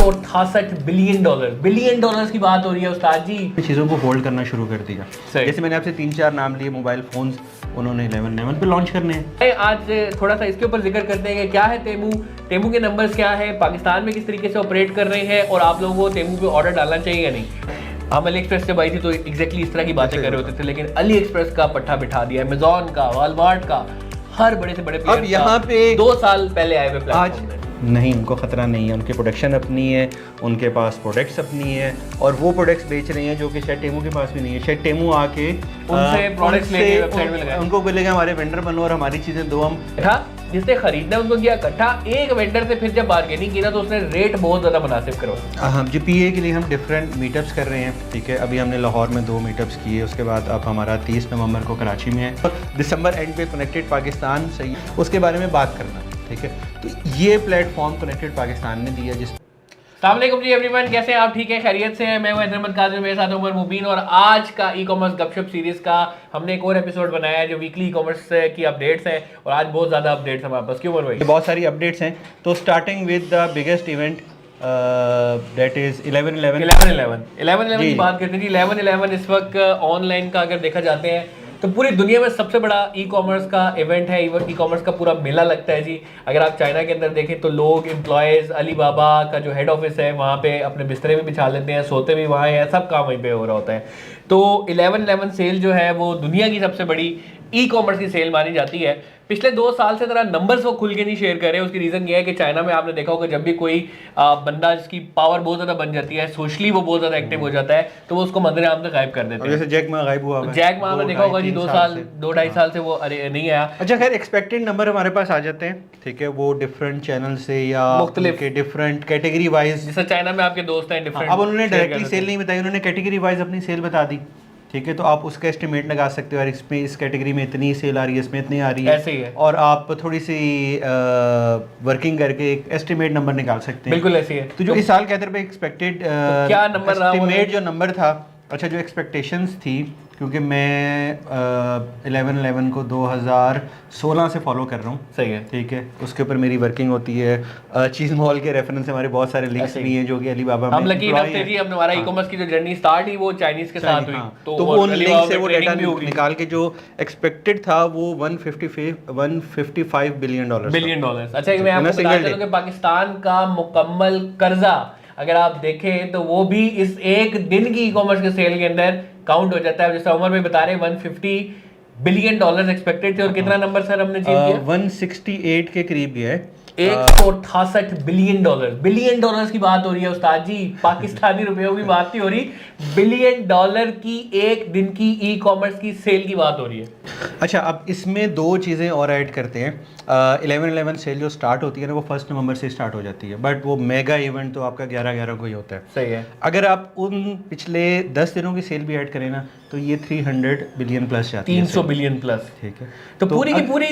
$168 billion dollars की बात हो रही है उस्ताद जी। चीज़ों को होल्ड करना शुरू कर दिया। जैसे मैंने आपसे 3-4 नाम लिए मोबाइल फोन्स, उन्होंने 1111 पे लॉन्च करने हैं। आज थोड़ा सा इसके ऊपर जिक्र करते हैं कि क्या है टेमू के नंबर्स क्या है, पाकिस्तान में किस तरीके से ऑपरेट कर रहे हैं और आप लोगों को टेमू पे ऑर्डर डालना चाहिए या नहीं। हम अली एक्सप्रेस जब आई थी तो एग्जैक्टली इस तरह की बातें कर रहे होते थे, लेकिन अली एक्सप्रेस का पट्टा बिठा दिया, अमेजॉन का, वॉलमार्ट का, हर बड़े से बड़े अब यहाँ पे 2 साल पहले आए हुए प्लेटफॉर्म में। नहीं, उनको खतरा नहीं है, उनकी प्रोडक्शन अपनी है, उनके पास प्रोडक्ट्स अपनी है और वो प्रोडक्ट्स बेच रहे हैं जो कि शायद टेमू के पास भी नहीं है। शायद टेमू आके उनसे प्रोडक्ट्स लेके वेबसाइट में लगाए, उनको बोलेगा हमारे वेंडर बनो और हमारी चीजें दो। हम जिसने खरीदना उनको किया इकट्ठा, एक वेंडर से फिर जब बार्गेनिंग की ना तो उसने रेट बहुत ज़्यादा मुनासिब करवाया। हम जी पीए के लिए हम डिफरेंट मीटअप्स कर रहे हैं, ठीक है। अभी हमने लाहौर में 2 मीटअप्स किए, उसके बाद अब हमारा 30 नवंबर को कराची में है। दिसंबर एंड पे कनेक्टेड पाकिस्तान सही, उसके बारे में बात करना, ठीक है। तो ये प्लेटफॉर्म कनेक्टेड पाकिस्तान ने दिया। जिस अस्सलाम वालेकुम जी एवरीवन, कैसे हैं आप? ठीक है, खैरियत से हैं? मैं हूं अहमद कादिर, मेरे साथ उमर मुबीन और आज का ई कॉमर्स गपशप सीरीज का हमने एक और एपिसोड बनाया है जो वीकली ई कॉमर्स की अपडेट्स हैं और आज बहुत ज़्यादा अपडेट्स हमारे पास। क्यों उमर भाई? बहुत सारी अपडेट्स हैं। तो starting with the biggest event that is 11/11 की बात करते हैं जी। 11/11 इस वक्त ऑनलाइन का अगर देखा जाते हैं तो पूरी दुनिया में सबसे बड़ा ई कॉमर्स का इवेंट है, ई कॉमर्स का पूरा मेला लगता है जी। अगर आप चाइना के अंदर देखें तो लोग एम्प्लॉयज़ अली बाबा का जो हेड ऑफिस है वहाँ पे अपने बिस्तरे भी बिछा लेते हैं, सोते भी वहाँ हैं, सब काम वहीं पे हो रहा होता है। तो 11/11 सेल जो है वो दुनिया की सबसे बड़ी ई कॉमर्स की सेल मानी जाती है। पिछले 2 साल से ज़रा नंबर्स वो खुल के नहीं शेयर कर रहे हैं। उसकी रीज़न ये है कि चाइना में आपने देखा होगा जब भी कोई बंदा जिसकी पावर बहुत ज़्यादा बन जाती है, सोशली वो बहुत ज़्यादा एक्टिव हो जाता है, तो वो उसको मंजर आम से गायब कर देते हैं। जैसे जैक मा गायब हुआ, जैक मा में देखा होगा जी 2-2.5 साल से वो अरे नहीं आया। अच्छा खैर, एक्सपेक्टेड नंबर हमारे पास आ जाते हैं, ठीक है। वो डिफरेंट चैनल से या मुख्तलिफ के डिफरेंट कैटेगरी वाइज, जैसे चाइना में आपके दोस्त हैं डिफरेंट। अब उन्होंने डायरेक्टली सेल नहीं बताई, उन्होंने कैटेगरी वाइज अपनी सेल बता दी, ठीक है। तो आप उसका एस्टिमेट लगा सकते हो, और इसमें इस कैटेगरी में इतनी सेल आ रही है, इसमें इतनी आ रही है, ऐसे ही है। और आप थोड़ी सी वर्किंग करके एक एस्टिमेट नंबर निकाल सकते हैं। बिल्कुल ऐसे ही है। तो जो इस साल के अंदर पे एक्सपेक्टेड क्या नंबर रहा, एस्टिमेट जो नंबर था, अच्छा जो एक्सपेक्टेशंस थी, क्योंकि मैं 11/11 को 2016 से फॉलो कर रहा हूँ, सही है, ठीक है। उसके ऊपर मेरी वर्किंग होती है। चीज़ मॉल के रेफरेंस से हमारे बहुत सारे लिंक्स भी हैं जो कि अलीबाबा में हम लकी थे जी। हमने हमारा ई कॉमर्स की जो जर्नी स्टार्ट हुई वो चाइनीज के साथ हुई, तो वो उन लिंक से वो डाटा निकाल के जो एक्सपेक्टेड था वो 155 बिलियन डॉलर। अच्छा, मैं आपको बता दूं कि पाकिस्तान का मुकम्मल कर्जा अगर आप देखें तो वो भी इस एक दिन की ई कॉमर्स के सेल के अंदर काउंट हो जाता है। जैसे उमर भाई बता रहे हैं 150 बिलियन डॉलर एक्सपेक्टेड थे और कितना नंबर सर हमने अचीव किया? 168 के करीब गया है। 168 बिलियन डॉलर्स की बात हो रही है उस्ताद जी, पाकिस्तानी रुपयों की बात नहीं हो रही, बिलियन डॉलर की एक दिन की ई कॉमर्स की सेल की बात हो रही है। अच्छा, अब इसमें 2 चीज़ें और ऐड करते हैं। 11/11 सेल जो स्टार्ट होती है ना वो 1 नवंबर से स्टार्ट हो जाती है, बट वो मेगा इवेंट तो आपका 11/11 को ही होता है। सही है। अगर आप उन पिछले 10 दिनों की सेल भी ऐड करें ना तो ये 300 बिलियन प्लस जाती है, 300 बिलियन प्लस, ठीक है। तो पूरी की पूरी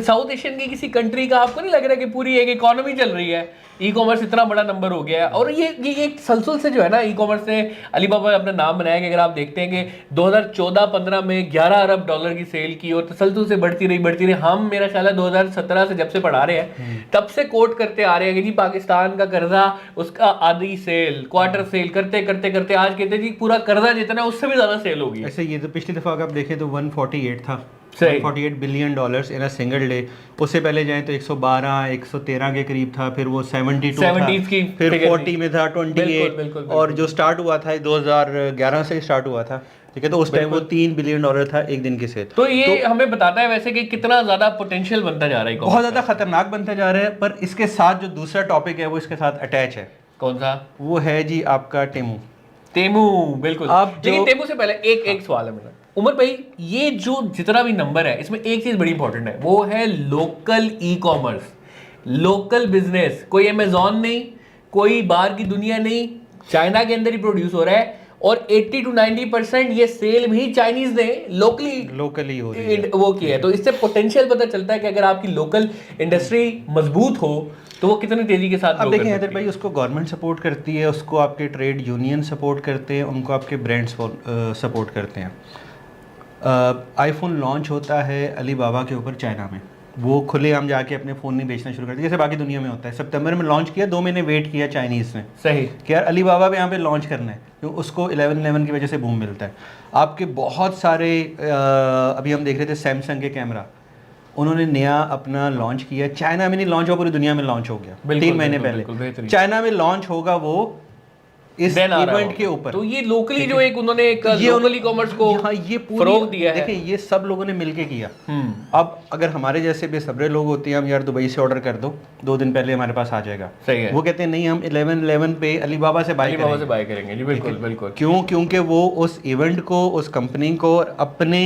साउथ एशियन की किसी कंट्री का आपको नहीं लग रहा कि पूरी एक इकोनॉमी चल रही है? ई कॉमर्स इतना बड़ा नंबर हो गया है और ये एक तसलसल से जो है ना ई कॉमर्स से अली बाबा ने अपना नाम बनाया कि अगर आप देखते हैं कि 2014-15 में 11 अरब डॉलर की सेल की और तसलसल से बढ़ती रही। हम मेरा ख्याल है 2017 से जब से पढ़ा रहे हैं तब से कोट करते आ रहे हैं कि जी पाकिस्तान का कर्जा, उसका आधी सेल, क्वार्टर सेल करते करते आज कहते हैं जी पूरा कर्जा जितना उससे भी ज्यादा सेल होगी। ऐसे ये तो पिछली दफा अगर आप देखें तो 148 था, 148 billion dollars in a single day. उससे पहले जाएं तो 112-113 के करीब था, फिर वो 72 था, फिर 40 में था, 28 और जो स्टार्ट हुआ था 2011 से स्टार्ट हुआ था, ठीक है। तो उस टाइम वो 3 बिलियन डॉलर था एक दिन के सेल। तो ये हमें बताता है वैसे कि कितना ज्यादा पोटेंशियल बनता जा रहा है, बहुत ज्यादा खतरनाक बनता जा रहा है। पर इसके साथ जो दूसरा टॉपिक है वो इसके साथ अटैच है। कौन सा? वो है जी आपका टेमू। बिल्कुल। लेकिन टेमू से पहले एक सवाल है मेरा उमर भाई, ये जो जितना भी नंबर है इसमें एक चीज बड़ी इंपॉर्टेंट है, वो है local e commerce, local business. कोई अमेजॉन नहीं, कोई बाहर की दुनिया नहीं, चाइना के अंदर ही प्रोड्यूस हो रहा है और 80-90% ये सेल भी चाइनीज ने लोकली हो रही है, वो किया है। तो इससे पोटेंशियल पता चलता है कि अगर आपकी लोकल इंडस्ट्री मजबूत हो तो वो कितनी तेजी के साथ। अब देखिए हैदर भाई, उसको गवर्नमेंट सपोर्ट करती है, उसको आपके ट्रेड यूनियन सपोर्ट करते हैं, उनको आपके ब्रांड्स सपोर्ट करते हैं। आईफोन लॉन्च होता है अली बाबा के ऊपर चाइना में, वो खुलेआम जाके अपने फ़ोन नहीं बेचना शुरू कर दिया जैसे बाकी दुनिया में होता है। सितंबर में लॉन्च किया, 2 महीने वेट किया चाइनीज़ ने, सही, कि यार अलीबाबा पे यहाँ पे लॉन्च करना है, क्योंकि उसको 11/11 की वजह से बूम मिलता है। आपके बहुत सारे अभी हम देख रहे थे सैमसंग के कैमरा, उन्होंने नया अपना लॉन्च किया, चाइना में नहीं लॉन्च हुआ, पूरी दुनिया में लॉन्च हो गया 3 महीने पहले। चाइना में लॉन्च होगा वो इस इवेंट के ऊपर। तो ये लोकली जो एक उन्होंने एक लोकल ई-कॉमर्स को ये फरोग दिया है। देखिए ये सब लोगों ने मिलके किया। अब अगर हमारे जैसे बेसब्रे लोग होते हैं, हम यार दुबई से ऑर्डर कर दो, 2 दिन पहले हमारे पास आ जाएगा, सही है। वो कहते हैं नहीं हम 11/11 पे अलीबाबा से बाय करेंगे। जी बिल्कुल बिल्कुल। क्यों? क्योंकि वो उस इवेंट को, उस कंपनी को, अपने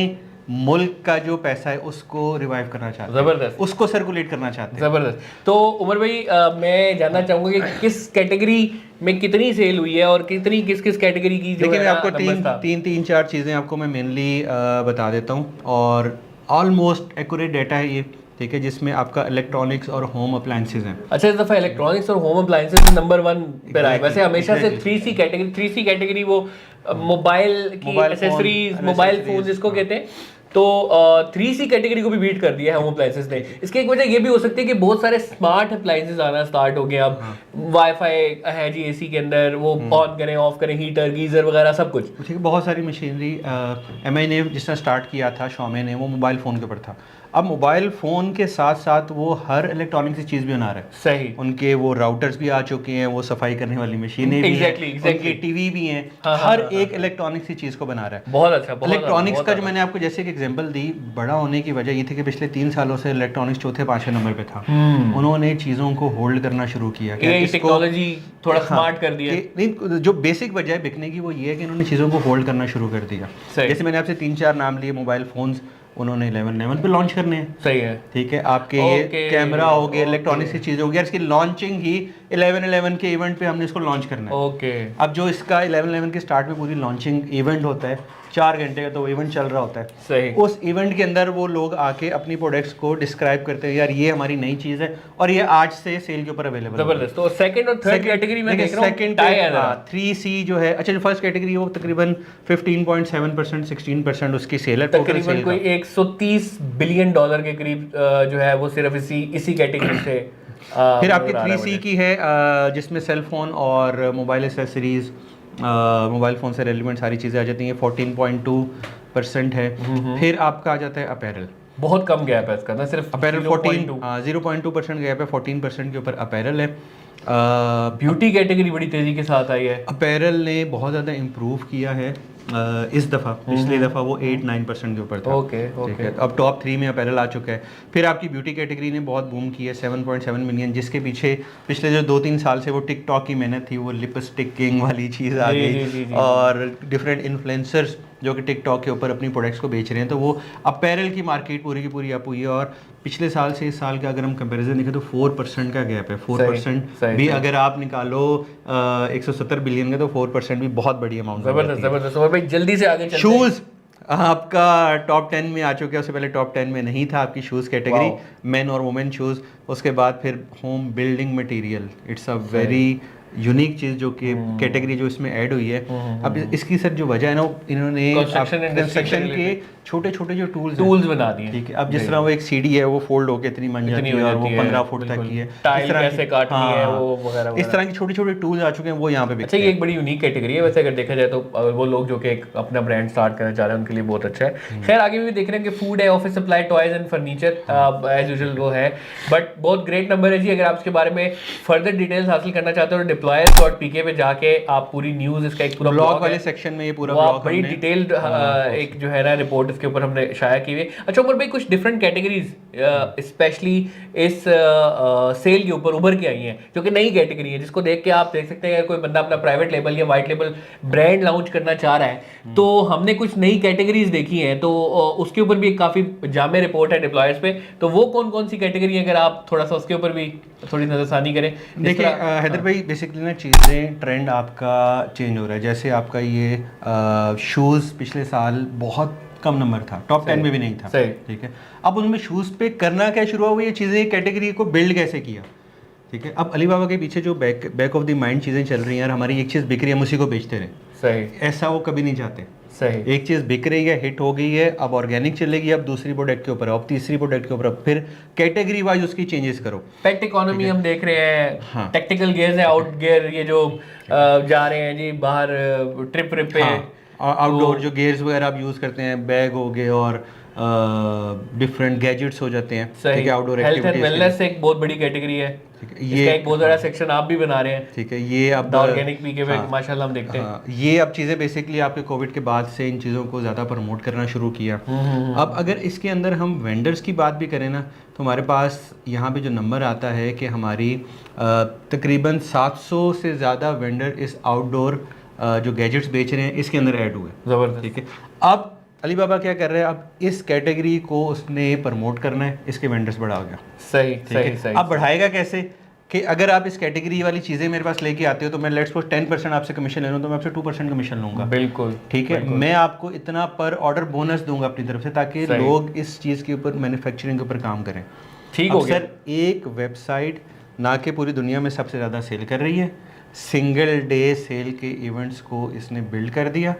मुल्क का जो पैसा है उसको रिवाइव करना चाहते हैं, जबरदस्त, उसको सर्कुलेट करना चाहते हैं। जबरदस्त। तो उमर भाई मैं जानना चाहूंगा कि किस कैटेगरी में कितनी सेल हुई है और कितनी किस किस कैटेगरी की जो देखिए है मैं आपको तीन चार चीज़ें आपको मैं मेनली बता देता हूँ, और ऑलमोस्ट एक्यूरेट डाटा है ये, ठीक है, जिसमें आपका इलेक्ट्रॉनिक्स और होम अप्लायंसेज हैं। अच्छा, इस दफा इलेक्ट्रॉनिक्स और होम अप्लायंसेज नंबर 1 पे रहा है। वैसे हमेशा से 3C कैटेगरी वो मोबाइल की एसेसरीज, मोबाइल फोन जिसको कहते हैं, तो 3C कैटेगरी को भी बीट कर दिया है होम अप्लायंसेज ने। इसकी एक वजह ये भी हो सकती है कि बहुत सारे स्मार्ट अप्लायंसेज आना स्टार्ट हो गए। अब वाईफाई है जी एसी के अंदर, वो ऑन करें ऑफ करें, हीटर गीजर वगैरह सब कुछ, ठीक है। बहुत सारी मशीनरी MI ने जिस तरह स्टार्ट किया था, शॉमी ने, वो मोबाइल फ़ोन के ऊपर था। अब मोबाइल फ़ोन के साथ साथ वो हर इलेक्ट्रॉनिक सी चीज़ भी बना रहा है। सही, उनके वो राउटर्स भी आ चुके हैं, वो सफाई करने वाली मशीनें भी हैं, उनके टीवी भी हैं, हर एक इलेक्ट्रॉनिक सी चीज़ को बना रहा है। बहुत अच्छा। इलेक्ट्रॉनिक्स का जो मैंने आपको जैसे एक एग्जांपल दी, बड़ा होने की वजह ये थी कि पिछले 3 सालों से इलेक्ट्रॉनिक्स चौथे 5वें नंबर पे था। उन्होंने चीज़ों को होल्ड करना शुरू किया, टेक्नोलॉजी थोड़ा स्मार्ट कर दिया। नहीं, जो बेसिक वजह है बिकने की वो ये है कि इन्होंने चीज़ों को होल्ड करना शुरू कर दिया। जैसे मैंने आपसे 3-4 नाम लिए, मोबाइल फोन्स उन्होंने 11/11 पे लॉन्च करने हैं। सही है, ठीक है। आपके ये कैमरा हो गया, इलेक्ट्रॉनिक सी चीज़ हो गया, इसकी लॉन्चिंग ही 11/11 के इवेंट पे हमने इसको लॉन्च करना है। ओके। अब जो इसका 11/11 के स्टार्ट में पूरी लॉन्चिंग इवेंट होता है, 4 घंटे का तो इवेंट चल रहा होता है। सही। उस इवेंट के अंदर वो लोग आके अपनी प्रोडक्ट्स को डिस्क्राइब करते हैं, यार ये हमारी नई चीज़ है और ये आज से सेल के ऊपर अवेलेबल है। जबरदस्त। तो सेकंड और थर्ड कैटेगरी में देख रहा हूं, सेकंड 3C जो है, अच्छा जो फर्स्ट कैटेगरी वो तकरीबन 15.7% 16% उसकी सेल है। तकरीबन कोई $130 बिलियन के करीब जो है वो सिर्फ इसी कैटेगरी से। फिर आपकी 3C की है जिसमें सेल फोन और मोबाइल एसेसरीज, मोबाइल फ़ोन से रेलिवेंट सारी चीज़ें आ जाती हैं, 14.2% है। फिर आपका आ जाता है अपैरल, बहुत कम गैप है इसका ना, सिर्फ अपैरल 0.2% गैप है, 14% के ऊपर अपैरल है। ब्यूटी कैटेगरी बड़ी तेज़ी के साथ आई है। अपैरल ने बहुत ज़्यादा इम्प्रूव किया है इस दफ़ा, पिछली दफ़ा वो 8-9% के ऊपर था। ओके। अब टॉप 3 में अपैरल आ चुका है। फिर आपकी ब्यूटी कैटेगरी ने बहुत बूम की है, 7.7 मिलियन, जिसके पीछे पिछले जो 2-3 साल से वो टिकटॉक की मेहनत थी, वो लिपस्टिकिंग वाली चीज़ आ गई, और डिफरेंट इन्फ्लुएंसर्स जो कि टिकटॉक के ऊपर अपनी प्रोडक्ट्स को बेच रहे हैं, तो वो अपैरल की मार्केट पूरी की पूरी अप हुई है। और पिछले साल से इस साल का अगर हम कंपैरिजन देखें तो 4% का गैप है। 4% भी अगर आप निकालो 170 बिलियन का, तो 4% भी बहुत बड़ी अमाउंट है। जबरदस्त। और भाई जल्दी से आगे चलते हैं। शूज़ आपका टॉप 10 में आ चुके हैं, उससे पहले टॉप 10 में नहीं था आपकी शूज़ कैटेगरी, मेन और वुमेन शूज़। उसके बाद फिर home building material, it's a very unique चीज़ जो कि कैटेगरी जो इसमें ऐड हुई है। अब इसकी सर जो वजह है ना, इन्होंने कंस्ट्रक्शन के छोटे छोटे जो टूल्स बना दिए। ठीक है। अब जिस तरह वो एक सीढ़ी है, वो फोल्ड होकर इतनी बन जाती है और वो 15 फुट तक की है, टाइल कैसे काटनी है वो वगैरह, इस तरह के छोटे छोटे टूल्स आ चुके हैं, वो यहाँ पे बिकते हैं। अच्छा, ये एक बड़ी यूनिक कैटेगरी है वैसे अगर देखा जाए तो। वो लोग जो कि अपना ब्रांड स्टार्ट करना चाह रहे हैं उनके लिए बहुत अच्छा है। खैर आगे भी देख रहे हैं कि फूड है, office supply, toys and furniture as usual वो है, बट बहुत ग्रेट नंबर है जी। अगर आप इसके बारे में फर्दर डिटेल्स हासिल करना चाहते हो तो deployers.pk पे जाके आप पूरी न्यूज़, इसका एक पूरा ब्लॉग वाले सेक्शन में ये पूरा ब्लॉग बड़ी डिटेल्ड एक जो है ना रिपोर्ट इसके ऊपर हमने शाया की हुई। अच्छा उमर भाई, कुछ डिफरेंट कैटेगरीज स्पेशली इस सेल के ऊपर उभर के आई हैं जो कि नई कैटेगरी है, जिसको देख के आप देख सकते हैं अगर कोई बंदा अपना प्राइवेट लेबल या वाइट लेबल ब्रांड लॉन्च करना चाह रहा है तो हमने कुछ नई कैटेगरीज देखी हैं, तो उसके ऊपर भी एक काफ़ी जामे रिपोर्ट है डिप्लॉयर्स पे। तो वो कौन कौन सी कैटेगरी है, अगर आप थोड़ा सा उसके ऊपर भी थोड़ी नजरसानी करें। देखिए हैदर भाई, बेसिकली ना चीज़ें ट्रेंड आपका चेंज हो रहा है। जैसे आपका ये शूज़ पिछले साल बहुत कम नंबर था, टॉप 10 में भी नहीं था। ठीक है। अब उनमें शूज़ पे करना क्या शुरू हुआ, ये चीज़ें कैटेगरी को बिल्ड कैसे किया। ठीक है। अब अलीबाबा के पीछे जो बैक ऑफ द माइंड चीज़ें चल रही हैं, यार हमारी एक चीज़ बिक रही है, हम उसी को बेचते रहे। सही। ऐसा वो कभी नहीं चाहते। सही। एक चीज़ बिक रही है, हिट हो गई है, अब ऑर्गेनिक चलेगी, अब दूसरी प्रोडक्ट के ऊपर, अब तीसरी प्रोडक्ट के ऊपर, अब फिर कैटेगरी वाइज उसकी चेंजेस करो। पेट इकोनॉमी हम देख रहे हैं, हाँ। टेक्टिकल गेयर्स है, आउट गेयर ये जो जा रहे हैं जी बाहर ट्रिप पे, आउटडोर जो गेयर्स वगैरह आप यूज़ करते हैं, बैग हो गए और डिफरेंट गैजेट्स हो जाते हैं। ठीक है, आउटडोर हेल्थ एंड वेलनेस एक बहुत बड़ी कैटेगरी है, ये एक बहुत बड़ा सेक्शन आप भी बना रहे हैं। ठीक है, ये अब ऑर्गेनिक पी के माशाल्लाह हम देखते हैं। ये अब चीज़ें बेसिकली आपके कोविड के बाद से इन चीज़ों को ज़्यादा प्रमोट करना शुरू किया। अब अगर इसके अंदर हम वेंडर्स की बात भी करें ना, तो हमारे पास यहाँ पे जो नंबर आता है कि हमारी तकरीबन 700 से ज़्यादा वेंडर इस आउटडोर जो गैजेट्स बेच रहे हैं इसके अंदर ऐड हुए। ज़बरदस्त। ठीक है, अब अलीबाबा क्या कर रहा है, अब इस कैटेगरी को उसने प्रमोट करना है, इसके वेंडर्स बढ़ा गया। सही सही सही। अब बढ़ाएगा कैसे कि अगर आप इस कैटेगरी वाली चीज़ें मेरे पास लेके आते हो तो मैं लेट्स सपोज 10% आपसे कमीशन ले रहा हूँ, तो मैं आपसे 2% कमीशन लूँगा। बिल्कुल। ठीक है, मैं आपको इतना पर ऑर्डर बोनस दूंगा अपनी तरफ से, ताकि लोग इस चीज़ के ऊपर, मैन्युफैक्चरिंग के ऊपर काम करें। ठीक हो गया। सर, एक वेबसाइट ना कि पूरी दुनिया में सबसे ज़्यादा सेल कर रही है, सिंगल डे सेल के इवेंट्स को इसने बिल्ड कर दिया,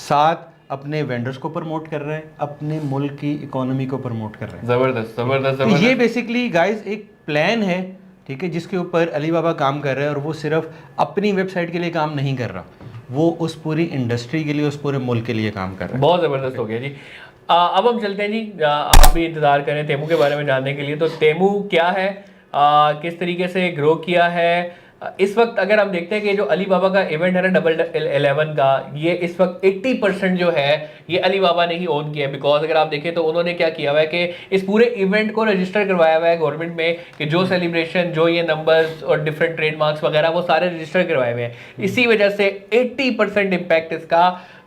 साथ अपने वेंडर्स को प्रमोट कर रहे हैं, अपने मुल्क की इकोनॉमी को प्रमोट कर रहे हैं। ज़बरदस्त ज़बरदस्त। तो ये बेसिकली गाइस एक प्लान है, ठीक है, जिसके ऊपर अलीबाबा काम कर रहा है, और वो सिर्फ अपनी वेबसाइट के लिए काम नहीं कर रहा, वो उस पूरी इंडस्ट्री के लिए, उस पूरे मुल्क के लिए काम कर रहा है। बहुत ज़बरदस्त हो गया जी। अब हम चलते हैं जी, आप भी इंतज़ार करें तेमू के बारे में जानने के लिए। तो तेमू क्या है, किस तरीके से ग्रो किया है इस वक्त, अगर हम देखते हैं कि जो अलीबाबा का इवेंट है ना डबल 11 का, ये इस वक्त 80% जो है ये अलीबाबा ने ही ओन किया है। बिकॉज अगर आप देखें तो उन्होंने क्या किया हुआ है कि इस पूरे इवेंट को रजिस्टर करवाया हुआ है गवर्नमेंट में, कि जो सेलिब्रेशन, जो ये नंबर्स और डिफरेंट ट्रेडमार्क्स वगैरह वो सारे रजिस्टर करवाए हुए हैं। इसी वजह से 80% इम्पैक्ट इसका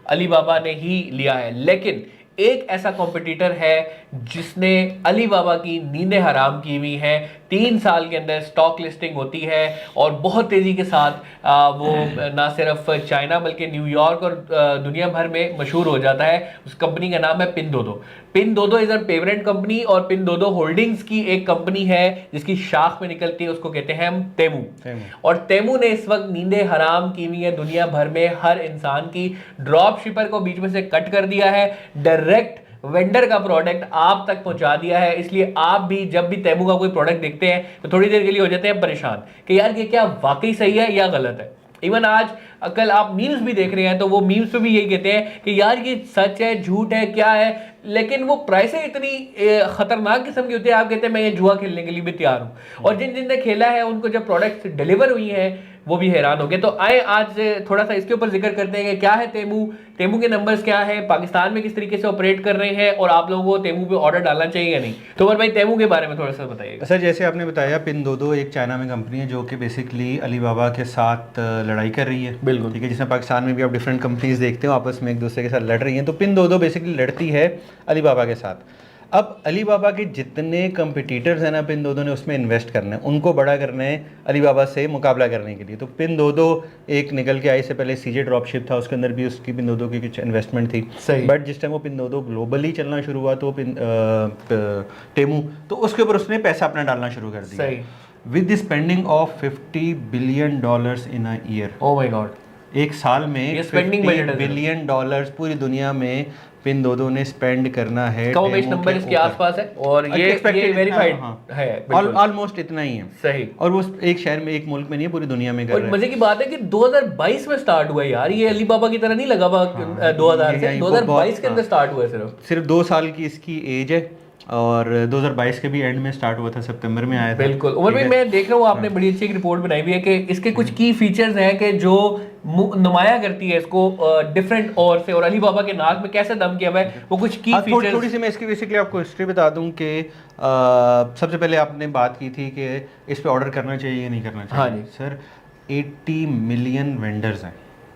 अलीबाबा ने ही लिया है। लेकिन एक ऐसा कॉम्पिटिटर है जिसने अलीबाबा की नींदें हराम की हुई है। 3 साल के अंदर स्टॉक लिस्टिंग होती है और बहुत तेज़ी के साथ वो ना सिर्फ चाइना बल्कि न्यूयॉर्क और दुनिया भर में मशहूर हो जाता है। उस कंपनी का नाम है पिनदोदो। पिनदोदो इज़ अ पेरेंट कंपनी, और पिनदोदो होल्डिंग्स की एक कंपनी है जिसकी शाख में निकलती है, उसको कहते हैं हम तेमू। और तेमू ने इस वक्त नींदें हराम की हुई है दुनिया भर में हर इंसान की। ड्रॉप शिपर को बीच में से कट कर दिया है, डायरेक्ट वेंडर का प्रोडक्ट आप तक पहुंचा दिया है। इसलिए आप भी जब भी तेमू का कोई प्रोडक्ट देखते हैं तो थोड़ी देर के लिए हो जाते हैं परेशान कि यार ये क्या वाकई सही है या गलत है। इवन आज कल आप मीम्स भी देख रहे हैं तो वो मीम्स पे भी यही कहते हैं कि यार ये सच है, झूठ है, क्या है, लेकिन वो प्राइसें इतनी खतरनाक किस्म की होती है, आप कहते हैं मैं ये जुआ खेलने के लिए भी तैयार हूँ। और जिन जिन ने खेला है उनको जब प्रोडक्ट्स डिलीवर हुई हैं वो भी हैरान हो गए। तो आए आज थोड़ा सा इसके ऊपर जिक्र करते हैं कि क्या है तेमू, तेमू के नंबर्स क्या है, पाकिस्तान में किस तरीके से ऑपरेट कर रहे हैं, और आप लोगों को तेमू पे ऑर्डर डालना चाहिए या नहीं। तो उमर भाई तेमू के बारे में थोड़ा सा बताइएगा। सर, जैसे आपने बताया, पिनदोदो एक चाइना में कंपनी है जो कि बेसिकली अलीबाबा के साथ लड़ाई कर रही है। बिल्कुल ठीक है, जिसमें पाकिस्तान में भी आप डिफरेंट कंपनीज देखते हो आपस में एक दूसरे के साथ लड़ रही हैं, तो पिनदोदो बेसिकली लड़ती है अलीबाबा के साथ। अब अलीबाबा के जितने कंपिटिटर्स हैं ना, पिनदोदो ने उसमें इन्वेस्ट करना है, उनको बड़ा करना है अलीबाबा से मुकाबला करने के लिए। तो पिनदोदो एक निकल के आई से पहले सीजे ड्रॉपशिप था, उसके अंदर भी उसकी पिनदोदो की कुछ इन्वेस्टमेंट थी। बट जिस टाइम वो पिनदोदो ग्लोबली चलना शुरू हुआ तो तेमू, तो उसके ऊपर उसने पैसा अपना डालना शुरू कर दिया with the spending of $50 billion in a year. Oh my God, एक साल में $50 बिलियन पूरी दुनिया में पिनदोदो ने स्पेंड करना है। नंबर इसके आसपास है और ये वेरीफाइड है, ऑलमोस्ट इतना ही है। सही। और वो एक शहर में, एक मुल्क में नहीं है, पूरी दुनिया में कर रहा है। मजे की बात है कि 2022 में स्टार्ट हुआ यार, ये अलीबाबा की तरह नहीं लगा 2022 के अंदर स्टार्ट हुआ है। सिर्फ 2 साल की इसकी एज है और 2022 के भी एंड में स्टार्ट हुआ था, सितंबर में आया था। बिल्कुल। उमर भाई मैं देख रहा हूँ आपने बड़ी अच्छी एक रिपोर्ट बनाई हुई है कि इसके कुछ की फीचर्स हैं कि जो नुमाया करती है इसको डिफरेंट और से, और अलीबाबा के नाक में कैसे दम किया हुआ है वो कुछ की फीचर्स। थोड़ी सी मैं इसकी बेसिकली आपको हिस्ट्री बता दूं कि सबसे पहले आपने बात की थी कि इस पे ऑर्डर करना चाहिए या नहीं करना चाहिए। हाँ जी सर, 80 मिलियन वेंडर्स हैं।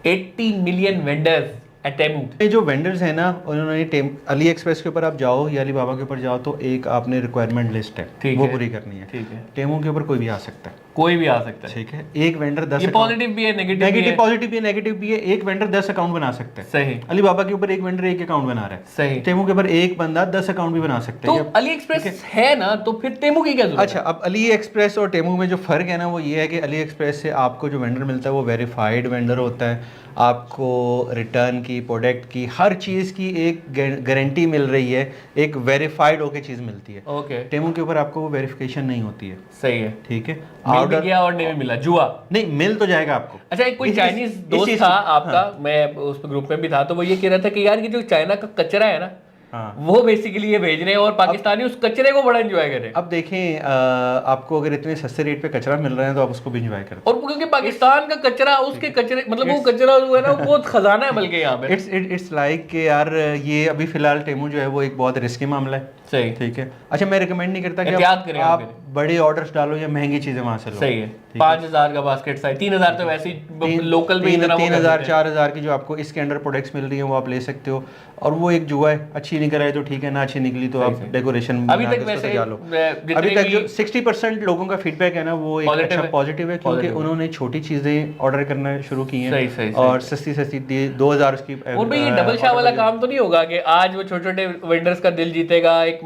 80 मिलियन वेंडर्स टेमू। ये जो वेंडर्स हैं ना, उन्होंने अली एक्सप्रेस के ऊपर आप जाओ या अलीबाबा के ऊपर जाओ तो एक आपने रिक्वायरमेंट लिस्ट है, वो पूरी करनी है। ठीक है। टेमू के ऊपर कोई भी आ सकता है। कोई भी आ सकता है, ठीक है। एक वेंडर 10 पॉजिटिव भी है, नेगेटिव पॉजिटिव भी है, नेगेटिव भी है। एक वेंडर 10 अकाउंट बना सकता है। सही। अलीबाबा के ऊपर एक वेंडर एक अकाउंट बना रहा है। सही। टेमू के ऊपर एक बंदा 10 अकाउंट भी बना सकता है। तो अली एक्सप्रेस है ना, तो फिर टेमू की क्या जरूरत है? अच्छा, अब अली एक्सप्रेस और टेमू में जो फ़र्क है ना वो ये है कि अली एक्सप्रेस से आपको जो वेंडर मिलता है वो वेरीफाइड वेंडर होता है। आपको रिटर्न की, प्रोडक्ट की, हर चीज़ की एक गारंटी मिल रही है, एक वेरीफाइड होकर चीज़ मिलती है। ओके। टेमू के ऊपर आपको वो वेरिफिकेशन नहीं होती है। सही है, ठीक है। मिल भी गया और नहीं भी मिला, जुआ नहीं, मिल तो जाएगा आपको। अच्छा, एक कोई चाइनीज दोस्त था आपका, हाँ। मैं उस ग्रुप में भी था, तो वो ये कह रहा था कि यार ये जो चाइना का कचरा है ना, हाँ। वो बेसिकली ये भेज रहे हैं और पाकिस्तानी उस कचरे को बड़ा एंजॉय कर रहे हैं। अब देखें, आपको अगर इतने सस्ते रेट पे कचरा मिल रहा है तो आप उसको भी एंजॉय करते और क्योंकि पाकिस्तान का कचरा, उसके कचरे, मतलब वो कचरा जो है ना वो खजाना है बल्कि यहाँ पे। इट्स लाइक कि यार ये अभी फिलहाल टेमू जो है वो एक बहुत रिस्की मामला है। सही। ठीक है। अच्छा, मैं रिकमेंड नहीं करता कि आप बड़े ऑर्डर्स डालो या महंगी चीजें वहां से लो। सही है। 5,000 का बास्केट साइज, 3,000 तो वैसे ही लोकल में 3,000 4,000 की जो आपको इसके अंडर प्रोडक्ट्स मिल रही है वो आप ले सकते हो। और वो एक जुआ है, अच्छी निकल आई तो ठीक है, ना अच्छी निकली तो आप डेकोरेशन अभी तक वैसे अभी तक जो 60% लोगों का फीडबैक है ना वो एक अच्छा पॉजिटिव है, क्योंकि उन्होंने छोटी चीजें ऑर्डर करना शुरू की हैं और सस्ती 2,000 उसकी। और भाई ये डबल शाह वाला काम तो नहीं होगा कि आज वो छोटे छोटे वेंडर्स का दिल जीतेगा, एक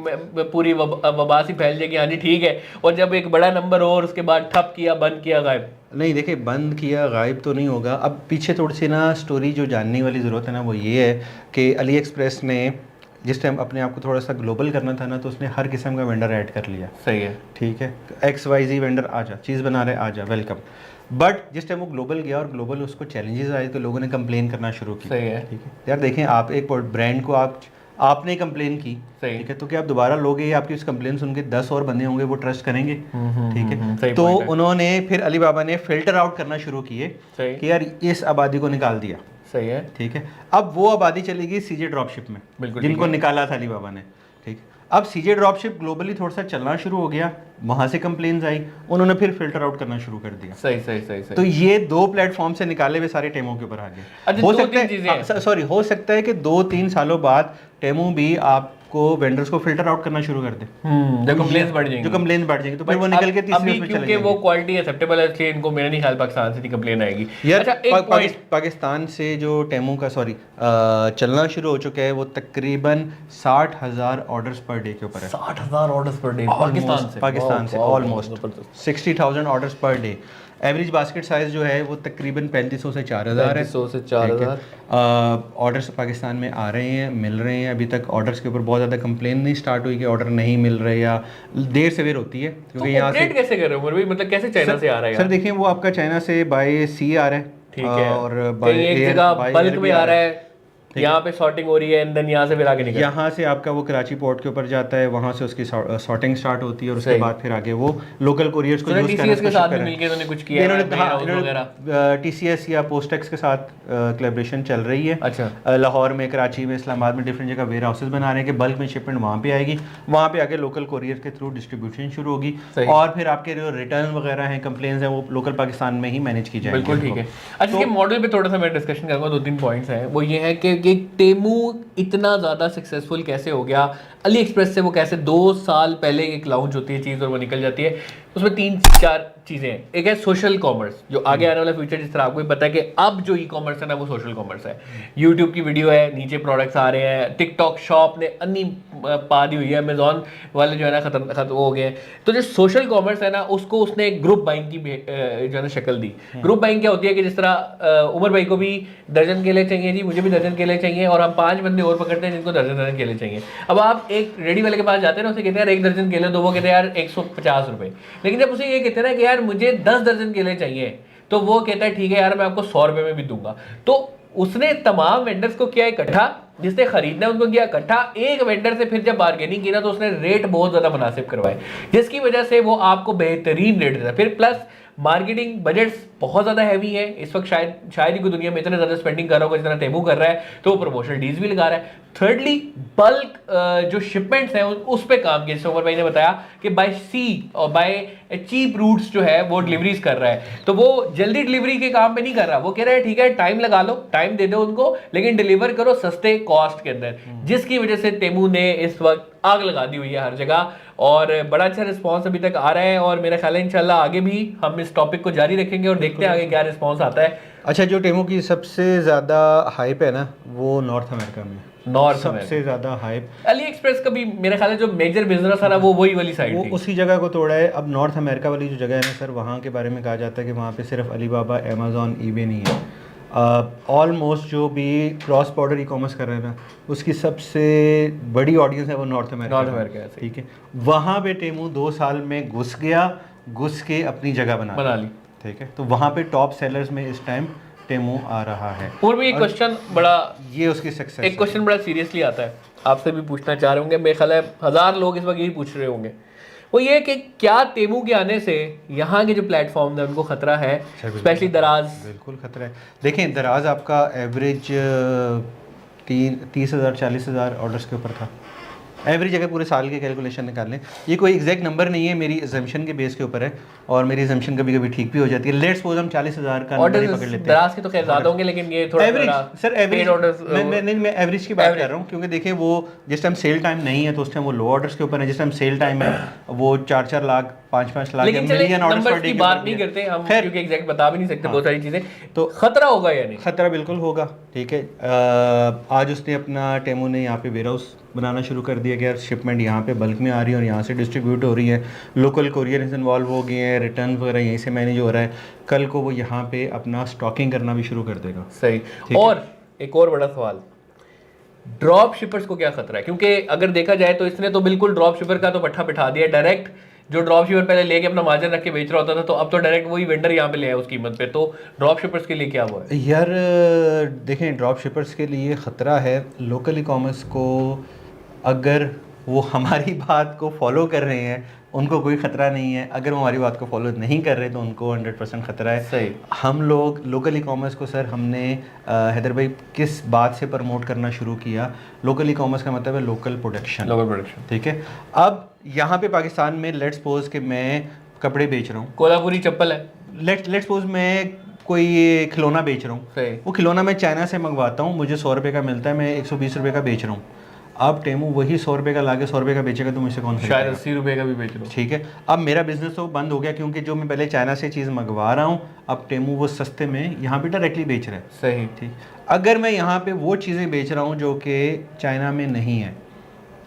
पूरी वबा सी फैल जाएगी, हाँ जी ठीक है, और जब एक बड़ा नंबर हो और उसके बाद ठप किया, बंद किया, गायब? नहीं, देखिए, बंद किया गायब तो नहीं होगा। अब पीछे थोड़ी सी ना स्टोरी जो जानने वाली ज़रूरत है ना वो ये है कि अली एक्सप्रेस ने जिस टाइम अपने आप को थोड़ा सा ग्लोबल करना था ना तो उसने हर किस्म का वेंडर ऐड कर लिया। सही है। ठीक है। XYZ वेंडर आ जा, चीज़ बना रहे, आ जा, वेलकम। बट जिस टाइम वो ग्लोबल गया और ग्लोबल उसको चैलेंजेस आए तो लोगों ने कंप्लेन करना शुरू की। सही है। ठीक है यार, देखें, आप एक ब्रांड को आपने कंप्लेन की, ठीक है, तो क्या आप दोबारा लोगे? आपकी उस कंप्लेन सुन के 10 और बंदे होंगे वो ट्रस्ट करेंगे? ठीक है। तो उन्होंने फिर अली बाबा ने फिल्टर आउट करना शुरू किए कि यार इस आबादी को निकाल दिया। सही है। ठीक है। अब वो आबादी चली गई सीजे ड्रॉपशिप में, जिनको निकाला था अली बाबा ने। ठीक। अब सीजे ड्रॉपशिप ग्लोबली थोड़ा सा चलना शुरू हो गया, वहां से कंप्लेन्स आई, उन्होंने फिर फिल्टर आउट करना शुरू कर दिया। सही सही सही सही। तो ये 2 प्लेटफॉर्म से निकाले हुए सारे टेमो के ऊपर आ गए। हो सकता है कि 2-3 सालों बाद टेमो भी आपको वेंडर्स को फिल्टर आउट करना शुरू कर दे, जो कंप्लेंट्स बढ़ जाएंगी, तो फिर वो निकल के तीसरे पे चले जाएंगे, क्योंकि वो क्वालिटी एक्सेप्टेबल है, इसलिए इनको मेरा नहीं ख्याल पाकिस्तान से कंप्लेन आएगी। यार पाकिस्तान से जो टेमो का चलना शुरू हो चुका है वो तकरीबन 60,000 ऑर्डर्स पर डे के ऊपर है। 60,000 ऑर्डर्स पर डे पाकिस्तान से almost 60,000 orders per day. Average basket size जो है वो तकरीबन 3,500 से 4,000 है। 3,500 से 4,000 ऑर्डर्स पाकिस्तान में आ रहे हैं, मिल रहे हैं। अभी तक ऑर्डर्स के ऊपर बहुत ज़्यादा कंप्लेन नहीं स्टार्ट हुई कि ऑर्डर नहीं मिल रहे या देर सवेर होती है, क्योंकि यहाँ से कैसे कर रहे हो, मतलब कैसे चाइना से आ रहा है? सर देखिए, वो आपका चाइना से बाय सी आ रहा है, ठीक है, और बाय एक जगह बल्क में आ रहा है, यहाँ पे सॉर्टिंग हो रही है, एंड देन यहाँ से फिर आगे निकल, यहाँ से आपका वो कराची पोर्ट के ऊपर जाता है, वहाँ से उसकी सॉर्टिंग स्टार्ट होती है और उसके बाद फिर आगे वो लोकल कोरियर्स को यूज करने के साथ मिलके उन्होंने कुछ किया है, TCS या पोस्टेक्स के साथ कोलैबोरेशन चल रही है। अच्छा। लाहौर में, कराची में, इस्लामाबाद में डिफरेंट जगह वेयर हाउसेस बना रहे हैं कि बल्क में शिपमेंट वहाँ पे आएगी, वहाँ पे आके लोकल कोरियर के थ्रू डिस्ट्रीब्यूशन शुरू होगी, और फिर आपके जो रिटर्न वगैरह हैं, कंप्लेंट्स हैं, वो लोकल पाकिस्तान में ही मैनेज की जाएगी। बिल्कुल ठीक है। अच्छा, इसके मॉडल पे थोड़ा सा मैं डिस्कशन करूँगा, 2-3 पॉइंट्स हैं। वो ये है कि टेमू इतना ज़्यादा सक्सेसफुल कैसे हो गया, अली एक्सप्रेस से वो कैसे 2 साल पहले एक लॉन्च होती है चीज़ और वो निकल जाती है। उसमें 3-4 चीज़ें हैं। एक है सोशल कॉमर्स, जो आगे आने वाला फ्यूचर, जिस तरह आपको भी पता है कि अब जो ई कॉमर्स है ना वो सोशल कॉमर्स है। यूट्यूब की वीडियो है, नीचे प्रोडक्ट्स आ रहे हैं, टिकटॉक शॉप ने अन्नी पा दी हुई है, अमेजॉन वाले जो है ना खत्म हो गए। तो जो सोशल कॉमर्स है ना उसको उसने एक ग्रुप बाइंग की जो है ना शक्ल दी। ग्रुप बाइंग क्या होती है कि जिस तरह उमर भाई को भी दर्जन केले चाहिए जी, मुझे भी दर्जन केले चाहिए, और हम 5 बंदे और पकड़ते हैं जिनको दर्जन केले चाहिए। अब आप एक रेडी वाले के पास जाते हैं ना, उसे कहते हैं यार 1 दर्जन केले दो, वो कहते हैं यार 150 रुपये। लेकिन जब उसे ये कहते हैं ना कि यार मुझे 10 दर्जन केले चाहिए, तो वो कहता है ठीक है यार मैं आपको 100 रुपये में भी दूंगा। तो उसने तमाम वेंडर्स को किया इकट्ठा, जिसने खरीदना उनको किया इकट्ठा, एक वेंडर से फिर जब बार्गेनिंग की ना तो उसने रेट बहुत ज़्यादा मुनासिब करवाए, जिसकी वजह से वो आपको बेहतरीन रेट देता है। फिर प्लस मार्केटिंग बजट्स बहुत ज़्यादा हैवी है इस वक्त, शायद ही कोई दुनिया में इतने ज़्यादा स्पेंडिंग कर रहा होगा जितना टेमू कर रहा है, तो वो प्रमोशनल डील्स भी लगा रहा है। थर्डली बल्क जो शिपमेंट्स हैं उस पर काम किया, जैसे उमर भाई ने बताया कि बाय सी और बाय चीप रूट्स जो है वो डिलीवरीज कर रहा है, तो वो जल्दी डिलीवरी के काम पे नहीं कर रहा, वो कह रहा है ठीक है टाइम लगा लो, टाइम दे दो उनको, लेकिन डिलीवर करो सस्ते कॉस्ट के अंदर, जिसकी वजह से टेमू ने इस वक्त आग लगा दी हुई है हर जगह, और बड़ा अच्छा रिस्पांस अभी तक आ रहा है, और मेरा ख्याल है इंशाल्लाह आगे भी हम इस टॉपिक को जारी रखेंगे और देखते हैं आगे क्या रिस्पांस आता है। अच्छा, जो टेमू की सबसे ज़्यादा हाइप है ना, वो नॉर्थ अमेरिका में, सबसे ज़्यादा हाइप। अली एक्सप्रेस का भी मेरा ख्याल है जो मेजर बिजनेस था ना वो वही वाली साइड थी, उसी जगह को तोड़ा है। अब नॉर्थ अमेरिका वाली जो जगह है ना सर, वहाँ के बारे में कहा जाता है कि वहाँ पे सिर्फ अलीबाबा, अमेज़ॉन, ईबे नहीं है, ऑलमोस्ट जो भी क्रॉस बॉर्डर ई कॉमर्स कर रहे हैं ना, उसकी सबसे बड़ी ऑडियंस है वो नॉर्थ अमेरिका है, ठीक है। वहाँ पे टेमू 2 साल में घुस के अपनी जगह बना ली, ठीक है। तो वहाँ पे टॉप सेलर्स में इस टाइम टेमू आ रहा है। और भी एक क्वेश्चन बड़ा, ये उसकी सक्सेस, एक क्वेश्चन बड़ा सीरियसली आता है, आपसे भी पूछना चाह रहे होंगे, मेरे ख्याल है 1000 लोग इस वक्त यही पूछ रहे होंगे, वो ये कि क्या टेमू के आने से यहाँ के जो प्लेटफॉर्म है उनको खतरा है, स्पेशली दराज? बिल्कुल खतरा है। देखें, दराज आपका एवरेज 30,000 40,000 ऑर्डर्स के ऊपर था एवरेज, अगर पूरे साल के कैलकुलेशन निकाल लें। ये कोई एग्जैक्ट नंबर नहीं है, मेरी अजम्पशन के बेस के ऊपर है, और मेरी अजम्पशन कभी कभी ठीक भी हो जाती है। लेट्स सपोज हम 40,000 का नंबर ही पकड़ लेते हैं। दराज के तो खैर ज़्यादा होंगे, लेकिन ये थोड़ा एवरेज, सर एवरेज मैं एवरेज की बात कर रहा हूँ, क्योंकि देखिए वो जिस टाइम सेल टाइम नहीं है तो उस टाइम वो लो ऑर्डर्स के ऊपर है, जिस टाइम सेल टाइम है वो 4-4 lakh 5-5 lakh million orders per day की बात नहीं करते हम, क्योंकि एग्जैक्ट बता भी नहीं सकते बहुत सारी चीज़ें। तो खतरा होगा या नहीं? खतरा बिल्कुल होगा, ठीक है। आज उसने अपना टेमू ने यहाँ पे वेयरहाउस बनाना शुरू कर दिया कि यार शिपमेंट यहाँ पे बल्क में आ रही है और यहाँ से डिस्ट्रीब्यूट हो रही है, लोकल कोरियर्स इन्वॉल्व हो गए हैं, रिटर्न वगैरह यहीं से मैनेज हो रहा है। कल को वो यहाँ पे अपना स्टॉकिंग करना भी शुरू कर देगा। सही। और एक और बड़ा सवाल, ड्रॉप शिपर्स को क्या खतरा है? क्योंकि अगर देखा जाए तो इसने तो बिल्कुल ड्रॉप शिपर का तो पट्टा बिठा दिया, डायरेक्ट जो ड्रॉप शिपर पहले लेके अपना मार्जिन रख के बेच रहा होता था, तो अब तो डायरेक्ट वही वेंडर यहाँ पे ले आया उस कीमत पे, तो ड्रॉप शिपर्स के लिए क्या हुआ है? यार देखें, ड्रॉप शिपर्स के लिए ख़तरा है। लोकल ई कॉमर्स को अगर वो हमारी बात को फॉलो कर रहे हैं उनको कोई ख़तरा नहीं है, अगर वो हमारी बात को फॉलो नहीं कर रहे तो उनको 100% ख़तरा है। सही। हम लोग लोकल ई कॉमर्स को सर हमने हैदर भाई किस बात से प्रमोट करना शुरू किया? लोकल ई कॉमर्स का मतलब है लोकल प्रोडक्शन, ठीक है। अब यहाँ पे पाकिस्तान में लेट्स सपोज कि मैं कपड़े बेच रहा हूँ, कोल्हापुरी चप्पल है, लेट्स सपोज मैं कोई खिलौना बेच रहा हूँ, वो खिलौना मैं चाइना से मंगवाता हूँ, मुझे 100 रुपये का मिलता है, मैं 120 रुपये का बेच रहा हूँ। अब टेमू वही 100 रुपये का लाके 100 रुपये का बेचेगा तो मुझसे कौन खरीदेगा? शायद 80 रुपये का भी बेच रहा हूँ, ठीक है। अब मेरा बिजनेस तो बंद हो गया, क्योंकि जो मैं पहले चाइना से चीज़ मंगवा रहा हूँ अब टेमू वो सस्ते में यहाँ पे डायरेक्टली बेच रहा है। सही, ठीक। अगर मैं यहाँ पे वो चीज़ें बेच रहा हूँ जो कि चाइना में नहीं है,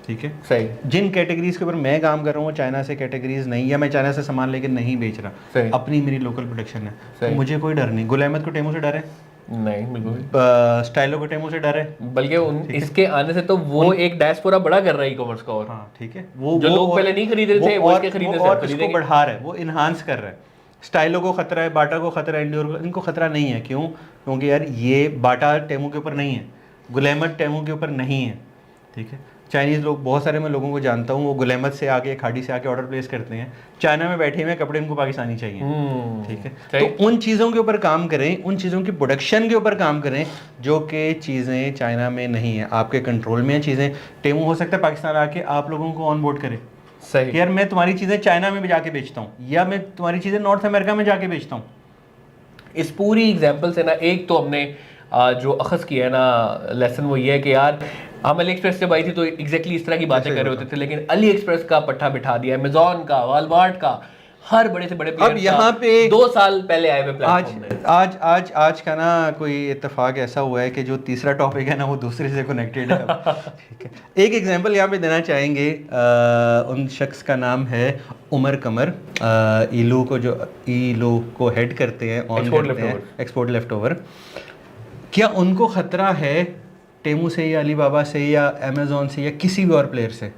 ठीक है, सही, जिन कैटेगरीज के ऊपर मैं काम कर रहा हूँ चाइना से कैटेगरीज नहीं, या मैं चाइना से सामान लेकर नहीं बेच रहा, अपनी मेरी लोकल प्रोडक्शन है, तो मुझे कोई डर नहीं। गुल अहमद को टेमू से डर है? नहीं, बिल्कुल। स्टाइलो को टेमू से डर है? बल्कि इसके आने से तो वो एक डायस्पोरा बड़ा कर रहा है ई कॉमर्स का, और हाँ ठीक है, वो जो लोग पहले नहीं खरीद रहे थे वो इसके खरीदने से उसको बढ़ा रहा है, वो इन्हांस कर रहा है। स्टाइलो को खतरा है, बाटा को खतरा है, इंडियोर को, इनको खतरा नहीं है। क्यों? क्योंकि यार ये बाटा टेमू के ऊपर नहीं है, गुल अहमद टेमू के ऊपर नहीं है, ठीक है। चाइनीज़ लोग, बहुत सारे मैं लोगों को जानता हूँ, वो गुल अहमद से आके खाड़ी से आके ऑर्डर प्लेस करते हैं, चाइना में बैठे हुए कपड़े उनको पाकिस्तानी चाहिए, ठीक है। तो उन चीज़ों के ऊपर काम करें, उन चीज़ों की प्रोडक्शन के ऊपर काम करें जो कि चीज़ें चाइना में नहीं है, आपके कंट्रोल में है चीज़ें। टेमू हो सकता है पाकिस्तान आके आप लोगों को ऑन बोर्ड करे, सही, यार मैं तुम्हारी चीज़ें चाइना में भी जाके बेचता हूँ, या मैं तुम्हारी चीज़ें नॉर्थ अमेरिका में जाके बेचता हूँ। इस पूरी एग्जाम्पल से ना एक तो हमने जो अखज़ किया है ना लेसन, वो ये है कि यार हम अली एक्सप्रेस जब आई थी तो एग्जैक्टली इस तरह की बातें कर रहे होते थे, लेकिन अली एक्सप्रेस का पट्टा बिठा दिया, अमेज़ॉन का, वॉलमार्ट का, हर बड़े से बड़े अब यहाँ पे 2 साल पहले आए हुए प्लेटफॉर्म। आज का ना कोई इत्तेफाक ऐसा हुआ है कि जो तीसरा टॉपिक है ना वो दूसरे से कनेक्टेड है, ठीक है। एक एग्जांपल यहाँ पे देना चाहेंगे, उन शख्स का नाम है उमर कमर, ईलू को जो ईलू को हेड करते हैं, ऑन करते हैं, एक्सपोर्ट लेफ्ट ओवर। क्या उनको ख़तरा है टेमू से या अलीबाबा से या अमेज़ॉन से या किसी भी और प्लेयर से?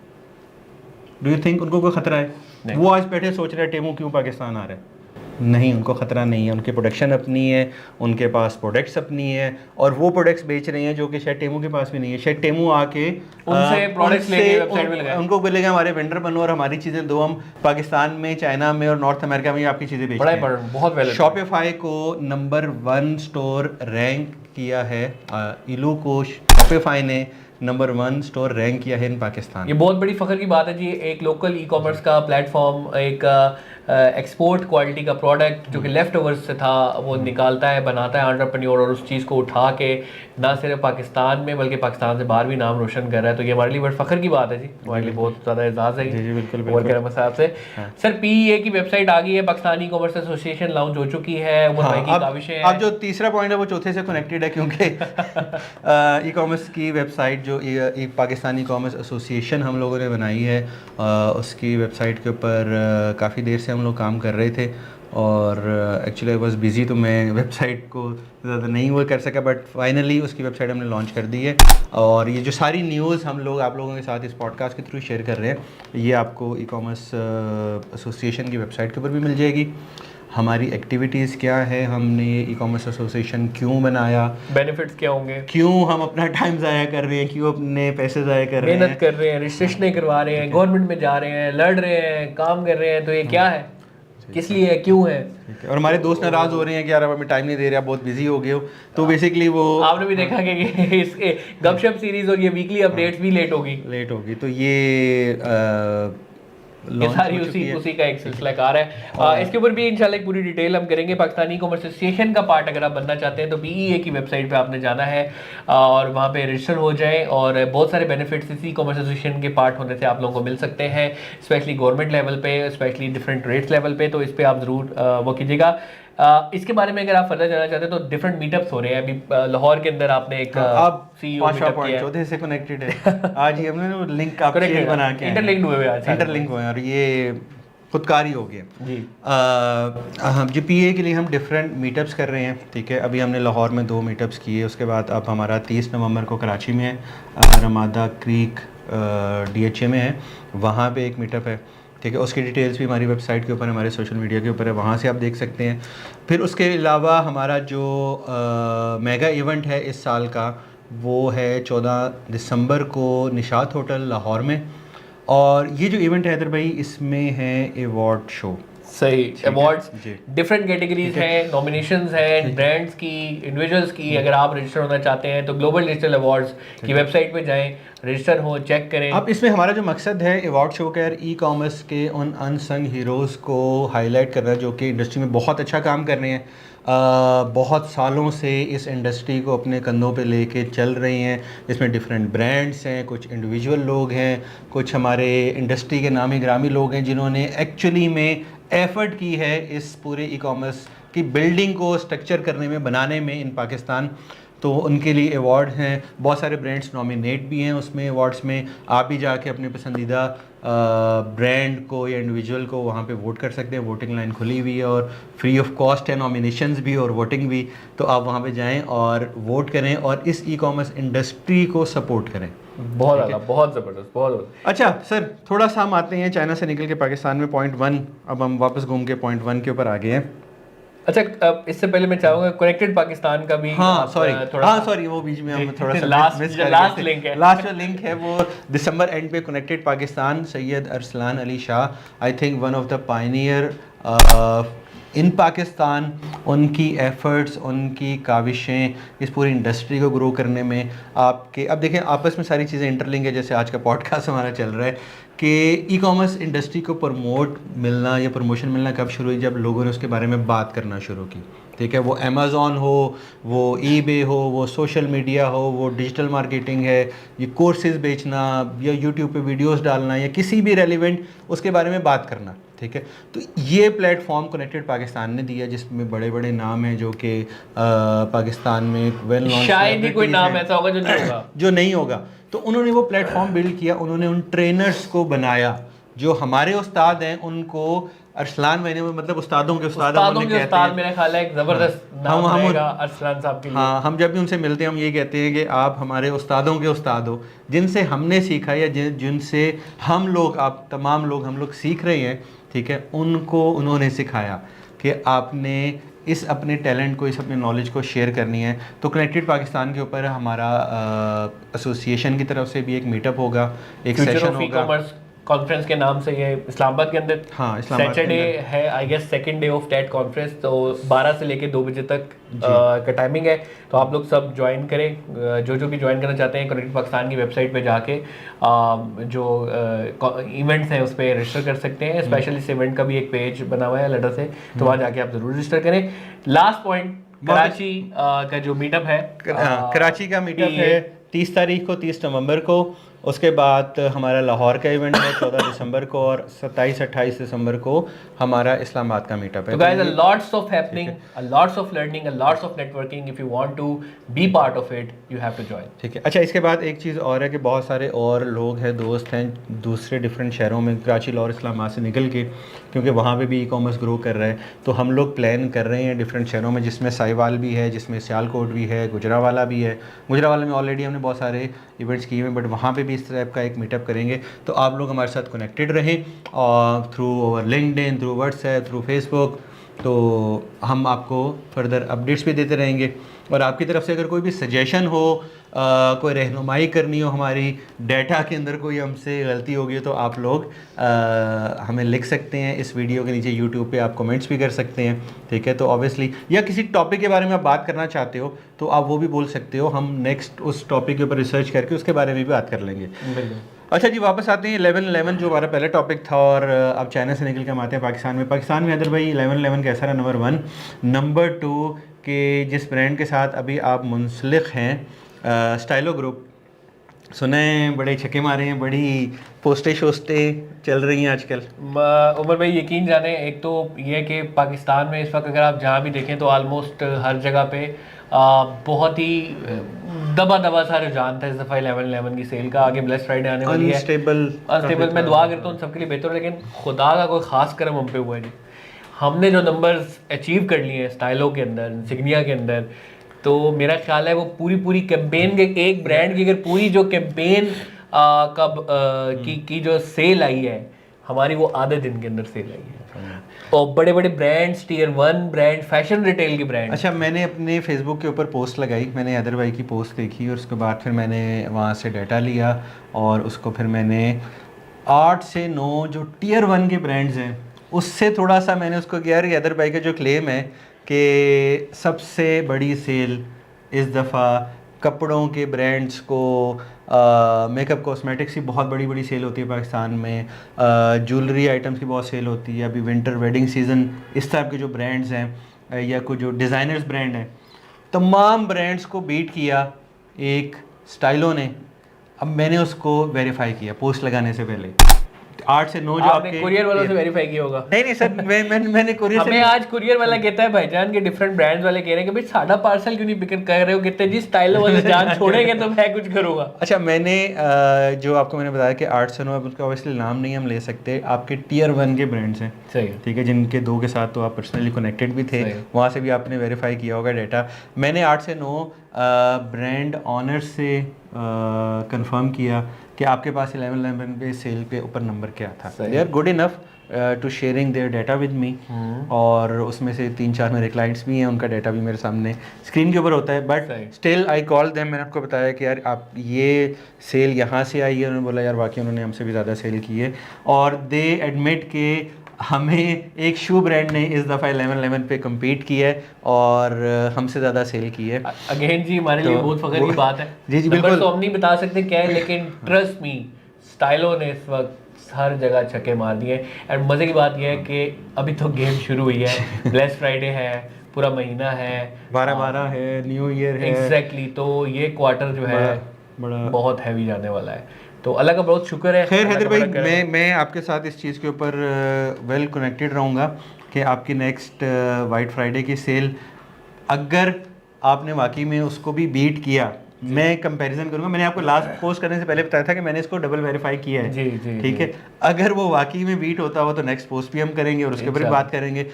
डू यू थिंक उनको कोई ख़तरा है? वो आज बैठे सोच रहे हैं टेमू क्यों पाकिस्तान आ रहा है? नहीं, उनको ख़तरा नहीं है, उनकी प्रोडक्शन अपनी है, उनके पास प्रोडक्ट्स अपनी है, और वो प्रोडक्ट्स बेच रहे हैं जो कि शायद टेमू के पास भी नहीं है। शायद टेमू आके उनसे प्रोडक्ट्स लेके वेबसाइट में लगाए, उनको बोलेगा हमारे वेंडर बनो और हमारी चीज़ें दो, हम पाकिस्तान में, चाइना में और नॉर्थ अमेरिका में आपकी चीज़ें बेचते हैं। बहुत वैलिड। शॉपिफाई को नंबर 1 स्टोर रैंक किया है, इलू को शॉपिफाई ने नंबर 1 स्टोर रैंक किया है इन पाकिस्तान। ये बहुत बड़ी फख्र की बात है जी, एक लोकल ई कॉमर्स का प्लेटफॉर्म, एक एक्सपोर्ट क्वालिटी का प्रोडक्ट जो कि लेफ्ट ओवर्स से था वो निकालता है, बनाता है एंटरप्रेन्योर, और उस चीज़ को उठा के ना सिर्फ पाकिस्तान में बल्कि पाकिस्तान से बाहर भी नाम रोशन कर रहा है। तो ये हमारे लिए बड़ी फख्र की बात है जी, हमारे लिए बहुत ज़्यादा एजाज़ है। जी बिल्कुल और कह रहे साहब से सर, PEA की वेबसाइट आ गई है, Pakistani e commerce association launch हो चुकी है। अब जो तीसरा पॉइंट है वो चौथे से कनेक्टेड है, क्योंकि ई कॉमर्स की वेबसाइट जो पाकिस्तानी ई कॉमर्स एसोसिएशन हम लोगों ने बनाई है, उसकी वेबसाइट के ऊपर काफ़ी देर से हम लोग काम कर रहे थे, और एक्चुअली आई वाज बिज़ी, तो मैं वेबसाइट को ज़्यादा नहीं वो कर सका, बट फाइनली उसकी वेबसाइट हमने लॉन्च कर दी है। और ये जो सारी न्यूज़ हम लोग आप लोगों के साथ इस पॉडकास्ट के थ्रू शेयर कर रहे हैं, ये आपको ई कॉमर्स एसोसिएशन की वेबसाइट के ऊपर भी मिल जाएगी। हमारी एक्टिविटीज़ क्या है, हमने ये ई कॉमर्स एसोसिएशन क्यों बनाया, बेनिफिट्स क्या होंगे, क्यों हम अपना टाइम ज़ाया कर रहे हैं, क्यों अपने पैसे ज़ाया कर रहे हैं, मेहनत कर रहे हैं, रजिस्ट्रेशन करवा रहे हैं, गवर्नमेंट में जा रहे हैं, लड़ रहे हैं, काम कर रहे हैं, तो ये क्या है, किस लिए है, क्यों है। और हमारे दोस्त नाराज़ हो रहे हैं कि यार अब हमें टाइम नहीं दे रहे, आप बहुत बिजी हो गए हो, तो बेसिकली वो आपने भी देखा कि इसके गपशप सीरीज और ये वीकली अपडेट्स भी लेट होगी, तो ये सारी उसी का एक सिलसिला कार है। इसके ऊपर भी इंशाल्लाह एक पूरी डिटेल हम करेंगे। पाकिस्तानी कॉमर्स एसोसिएशन का पार्ट अगर आप बनना चाहते हैं तो PEA की वेबसाइट पे आपने जाना है और वहाँ पे रजिस्टर हो जाए, और बहुत सारे बेनिफिट्स इसी कॉमर्स एसोसिएशन के पार्ट होने से आप लोगों को मिल सकते हैं, स्पेशली गवर्नमेंट लेवल पे, स्पेशली डिफरेंट रेट्स लेवल पे। तो इस पर आप ज़रूर वो कीजिएगा। इसके बारे में अगर आप फर्दर जानना चाहते हैं तो डिफरेंट मीटअप्स हो रहे हैं अभी लाहौर के अंदर। आपने एक CEO मीटअप किया है, चौथे से कनेक्टेड है आज ही हमने वो लिंक आप शेयर बना के इंटरलिंक्ड हुए आज, इंटरलिंक हुए, और ये खुदकारी हो गया जी। हम जो PEA के लिए हम डिफरेंट मीटअप्स कर रहे हैं, ठीक है। अभी हमने लाहौर में 2 मीटअप्स किए, उसके बाद अब हमारा 30 नवंबर को कराची में है, रमादा क्रीक DHA में है, वहाँ पे एक मीटअप है, ठीक है। उसकी डिटेल्स भी हमारी वेबसाइट के ऊपर, हमारे सोशल मीडिया के ऊपर है, वहाँ से आप देख सकते हैं। फिर उसके अलावा हमारा जो मेगा इवेंट है इस साल का, वो है 14 दिसंबर को निशात होटल लाहौर में। और ये जो इवेंट है हैदर भाई, इसमें है अवार्ड शो, सही, अवार्ड्स डिफरेंट कैटेगरीज हैं, नॉमिनेशंस हैं, ब्रांड्स की, इंडिविजुअल्स की। अगर आप रजिस्टर होना चाहते हैं तो ग्लोबल डिजिटल अवार्ड्स की वेबसाइट पे जाएं, रजिस्टर हो, चेक करें। अब इसमें हमारा जो मकसद है अवार्ड शो का, ई कॉमर्स के उन अनसंग हीरोज़ को हाईलाइट करना जो कि इंडस्ट्री में बहुत अच्छा काम कर रहे हैं, बहुत सालों से इस इंडस्ट्री को अपने कंधों पे लेके चल रहे हैं। इसमें डिफरेंट ब्रांड्स हैं, कुछ इंडिविजुअल लोग हैं, कुछ हमारे इंडस्ट्री के नामी ग्रामी लोग हैं जिन्होंने एक्चुअली में एफ़र्ट की है इस पूरे ई कॉमर्स की बिल्डिंग को स्ट्रक्चर करने में, बनाने में इन पाकिस्तान। तो उनके लिए अवार्ड हैं, बहुत सारे ब्रांड्स नॉमिनेट भी हैं उसमें अवार्ड्स में। आप भी जाके अपने पसंदीदा ब्रांड को या इंडिविजुअल को वहाँ पे वोट कर सकते हैं। वोटिंग लाइन खुली हुई है और फ्री ऑफ कॉस्ट है, नॉमिनेशंस भी और वोटिंग भी। तो आप वहाँ पे जाएं और वोट करें और इस ई कॉमर्स इंडस्ट्री को सपोर्ट करें। बहुत ज़्यादा, बहुत ज़बरदस्त, बहुत। अच्छा सर, थोड़ा सा हम आते हैं चाइना से निकल के पाकिस्तान में पॉइंट 1, अब हम वापस घूम के पॉइंट 1 के ऊपर आ गए हैं। अच्छा, इससे पहले मैं चाहूँगा कनेक्टेड पाकिस्तान का भी, सॉरी वो बीच में हम थोड़ा सा लास्ट जो लिंक है वो दिसंबर एंड पे connected Pakistan, Syed Arsalan Ali Shah, I think one of the Pioneer इन पाकिस्तान। उनकी एफ़र्ट्स, उनकी काविशें इस पूरी इंडस्ट्री को ग्रो करने में आपके, अब देखें आपस में सारी चीज़ें इंटरलिंक है, जैसे आज का पॉडकास्ट हमारा चल रहा है कि ई कॉमर्स इंडस्ट्री को प्रमोट मिलना या प्रमोशन मिलना कब शुरू हुई, जब लोगों ने उसके बारे में बात करना शुरू की, ठीक है। वो अमेज़ॉन हो, वो eBay हो, वो सोशल मीडिया हो, वो डिजिटल मार्केटिंग है, ये कोर्सेज़ बेचना या यूट्यूब पे वीडियोस डालना या किसी भी रेलिवेंट उसके बारे में बात करना, ठीक है। तो ये प्लेटफॉर्म कनेक्टेड पाकिस्तान ने दिया, जिसमें बड़े बड़े नाम हैं जो कि पाकिस्तान में वेल नोन, शायद ही कोई नाम ऐसा होगा जो नहीं होगा जो नहीं होगा। तो उन्होंने वो प्लेटफॉर्म बिल्ड किया, उन्होंने उन ट्रेनर्स को बनाया जो हमारे उस्ताद हैं, उनको अरसलान भाई ने, मतलब उस्तादों के उस्ताद मेरा ख्याल है एक ज़बरदस्त नाम रहेगा अरसलान साहब के लिए। हाँ, हम जब भी उनसे मिलते हैं हम ये कहते हैं कि आप हमारे उस्तादों के उस्ताद हो, जिनसे हमने सीखा या जिनसे हम लोग, आप तमाम लोग, हम लोग सीख रहे हैं, ठीक है, उनको उन्होंने सिखाया। कि आपने इस अपने टैलेंट को, इस अपने नॉलेज को शेयर करनी है, तो कनेक्टेड पाकिस्तान के ऊपर हमारा एसोसिएशन की तरफ से भी एक मीटअप होगा, एक सेशन होगा कॉन्फ्रेंस के नाम से, ये इस्लामाबाद के अंदर। हाँ, इस्लामाबाद सैटरडे है I guess, second day of that conference. तो 12 से लेके 2 बजे तक का टाइमिंग है। तो आप लोग सब ज्वाइन करें, जो भी ज्वाइन करना चाहते हैं कनेक्टेड पाकिस्तान की वेबसाइट पे जाके जो इवेंट्स हैं उस पर रजिस्टर कर सकते हैं। स्पेशली इस इवेंट का भी एक पेज बना हुआ है लेटर से, तो वहाँ जाके आप जरूर रजिस्टर करें। लास्ट पॉइंट, कराची का जो मीटअप है, कराची का मीटअप है 30 तारीख को, 30 नवंबर को। उसके बाद हमारा लाहौर का इवेंट है 14 दिसंबर को, और 27-28 दिसंबर को हमारा इस्लामाबाद का मीटअप है। तो guys, lots of happening, lots of learning, lots of networking. If you want to be part of it, you have to join. ठीक है। अच्छा, इसके बाद एक चीज़ और है कि बहुत सारे और लोग हैं, दोस्त हैं दूसरे डिफरेंट शहरों में, कराची, लाहौर, इस्लामाबाद से निकल के, क्योंकि वहाँ पे भी ई कॉमर्स ग्रो कर रहा है। तो हम लोग प्लान कर रहे हैं डिफरेंट शहरों में, जिसमें साहिवाल भी है, जिसमें सियालकोट भी है, गुजरावाला भी है। गुजरावाला में ऑलरेडी हमने बहुत सारे इवेंट्स किए हैं, बट वहाँ पे भी इस टाइप का एक मीटअप करेंगे। तो आप लोग हमारे साथ कनेक्टेड रहें, और through over LinkedIn, through WhatsApp, through Facebook. तो हम आपको फर्दर अपडेट्स भी देते रहेंगे। और आपकी तरफ से अगर कोई भी सजेशन हो, कोई रहनुमाई करनी हो, हमारी डाटा के अंदर कोई हमसे गलती होगी, तो आप लोग हमें लिख सकते हैं। इस वीडियो के नीचे यूट्यूब पे आप कमेंट्स भी कर सकते हैं, ठीक है। तो ऑब्वियसली, या किसी टॉपिक के बारे में आप बात करना चाहते हो तो आप वो भी बोल सकते हो, हम नेक्स्ट उस टॉपिक के ऊपर रिसर्च करके उसके बारे में भी बात कर लेंगे। अच्छा जी, वापस आते हैं 11-11 जो हमारा पहला टॉपिक था, और अब चाइना से निकल के हम आते हैं पाकिस्तान में। पाकिस्तान में अदर भाई 11-11 कैसा रहा? नंबर 1। नंबर 2 कि जिस ब्रांड के साथ अभी आप मुंसलिक हैं, स्टाइलो ग्रुप, सुने बड़े छक्के मारे हैं, बड़ी पोस्टें शोस्टें चल रही हैं आजकल। उमर भाई, यकीन जाने, एक तो ये कि पाकिस्तान में इस वक्त अगर आप जहाँ भी देखें तो आलमोस्ट हर जगह पे बहुत ही दबा सा रुझान था इस दफ़ा 11-11 की सेल का। आगे ब्लैक फ्राइडे आने वाली है, अनस्टेबल। मैं दुआ करता हूँ सबके लिए बेहतर, लेकिन खुदा का कोई ख़ास करम हम पे हुआ है जी। हमने जो नंबर्स अचीव कर लिए हैं स्टाइलो के अंदर, इंसिग्निया के अंदर, तो मेरा ख्याल है वो पूरी कैंपेन के, एक ब्रांड की अगर पूरी जो कैंपेन की जो सेल आई है हमारी, वो आधे दिन के अंदर सेल आई है। और बड़े बड़े brands, tier 1 brand, fashion retail की ब्रांड। अच्छा, मैंने अपने फेसबुक के ऊपर पोस्ट लगाई, मैंने अदर भाई की पोस्ट देखी, और उसके बाद फिर मैंने वहाँ से डाटा लिया, और उसको फिर मैंने 8 से 9 जो टियर 1 के ब्रांड्स हैं उससे थोड़ा सा मैंने उसको किया। यार अदर भाई का जो क्लेम है कि सबसे बड़ी सेल इस दफ़ा कपड़ों के ब्रांड्स को, मेकअप कॉस्मेटिक्स की बहुत बड़ी सेल होती है पाकिस्तान में, ज्वेलरी आइटम्स की बहुत सेल होती है, अभी विंटर वेडिंग सीज़न, इस टाइप के जो ब्रांड्स हैं या कुछ जो डिज़ाइनर्स ब्रांड हैं, तमाम ब्रांड्स को बीट किया एक स्टाइलो ने। अब मैंने उसको वेरीफाई किया पोस्ट लगाने से पहले। 8 से 9 जो आपके कुरियर वालों से वेरीफाई किया होगा। नहीं सर, मैंने कुरियर से, हमें आज कुरियर वाला कहता है भाईजान के डिफरेंट ब्रांड्स वाले कह रहे हैं कि भाई साड़ा पार्सल क्यों नहीं पिक कर रहे हो, कहते जी स्टाइलो वाले जान छोड़ेंगे तो मैं कुछ करूँगा। अच्छा, मैंने जो आपको मैंने बताया कि 8 से 9, अब उसका ऑब्वियसली नाम नहीं हम ले सकते, आपके टियर 1 के ब्रांड्स हैं, सही है, ठीक है, जिनके 2 के साथ तो आप पर्सनली कनेक्टेड भी थे, वहाँ से भी आपने वेरीफाई किया होगा डाटा। मैंने 8 से 9 ब्रांड ऑनर्स से कंफर्म किया कि आपके पास 11-11 पे सेल के ऊपर नंबर क्या था। They are good enough to sharing their data with me, और उसमें से 3-4 मेरे क्लाइंट्स भी हैं, उनका डाटा भी मेरे सामने स्क्रीन के ऊपर होता है, but still I call them. मैंने आपको बताया कि यार आप ये सेल यहाँ से आई है, उन्होंने बोला यार वाकई उन्होंने हमसे भी ज़्यादा सेल की है, और दे एडमिट के हमें एक शू ब्रांड ने इस दफ़ा 11-11 पे कम्पीट किया है और हमसे ज़्यादा सेल की है। अगेन जी, हमारे लिए बहुत फख्र की बात है। जी बिल्कुल, तो हम नहीं बता सकते क्या है, लेकिन ट्रस्ट मी, स्टाइलो ने इस वक्त हर जगह छक्के मार दिए। और मज़े की बात यह है कि अभी तो गेम शुरू हुई है, ब्लैक फ्राइडे है, पूरा महीना है, 12/12 है, न्यू ईयर है, एग्जैक्टली। तो ये क्वार्टर जो है बड़ा बहुत हैवी जाने वाला है, तो अल्लाह का बहुत शुक्र है। खैर हैदर भाई, मैं आपके साथ इस चीज़ के ऊपर वेल कनेक्टेड रहूँगा कि आपकी नेक्स्ट वाइट फ्राइडे की सेल, अगर आपने वाकई में उसको भी बीट किया, मैं कंपैरिजन करूंगा। मैंने आपको लास्ट पोस्ट करने से पहले बताया था कि मैंने इसको डबल वेरीफाई किया है, जी, ठीक है। अगर वो वाकई में बीट होता हो तो नेक्स्ट पोस्ट भी हम करेंगे और उसके ऊपर बात करेंगे।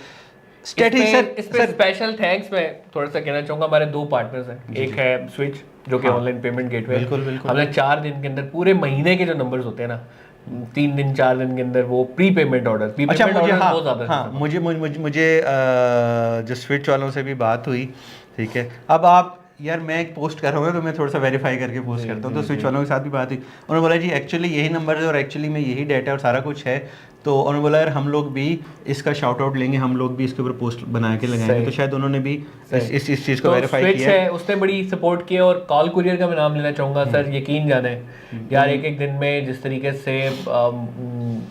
इस पे स्पेशल थैंक्स मैं थोड़ा सा कहना चाहूँगा, हमारे 2 पार्टनर्स हैं। एक है स्विच, जो कि ऑनलाइन पेमेंट गेटवे। बिल्कुल। हमने 4 दिन के अंदर पूरे महीने के जो नंबर्स होते हैं ना, 3 दिन 4 दिन के अंदर वो प्री पेमेंट ऑर्डर अच्छा मुझे बहुत ज़्यादा हाँ मुझे जो स्विच वालों से भी बात हुई, ठीक है। अब आप यार मैं एक पोस्ट कर रहा हूँ तो मैं थोड़ा सा वेरीफाई करके पोस्ट करता हूँ, तो स्विच वालों के साथ भी बात हुई, उन्होंने बोला जी एक्चुअली यही नंबर है और एक्चुअली में यही डेटा और सारा कुछ है, तो उन्होंने बोला यार हम लोग भी इसका शाउट आउट लेंगे, हम लोग भी इसके ऊपर पोस्ट बना के लगाएंगे, तो शायद उन्होंने भी इस चीज़ को वेरीफाई किया है। उसने बड़ी सपोर्ट की और कॉल कुरियर का मैं नाम लेना चाहूँगा सर, यकीन जाने यार एक दिन में जिस तरीके से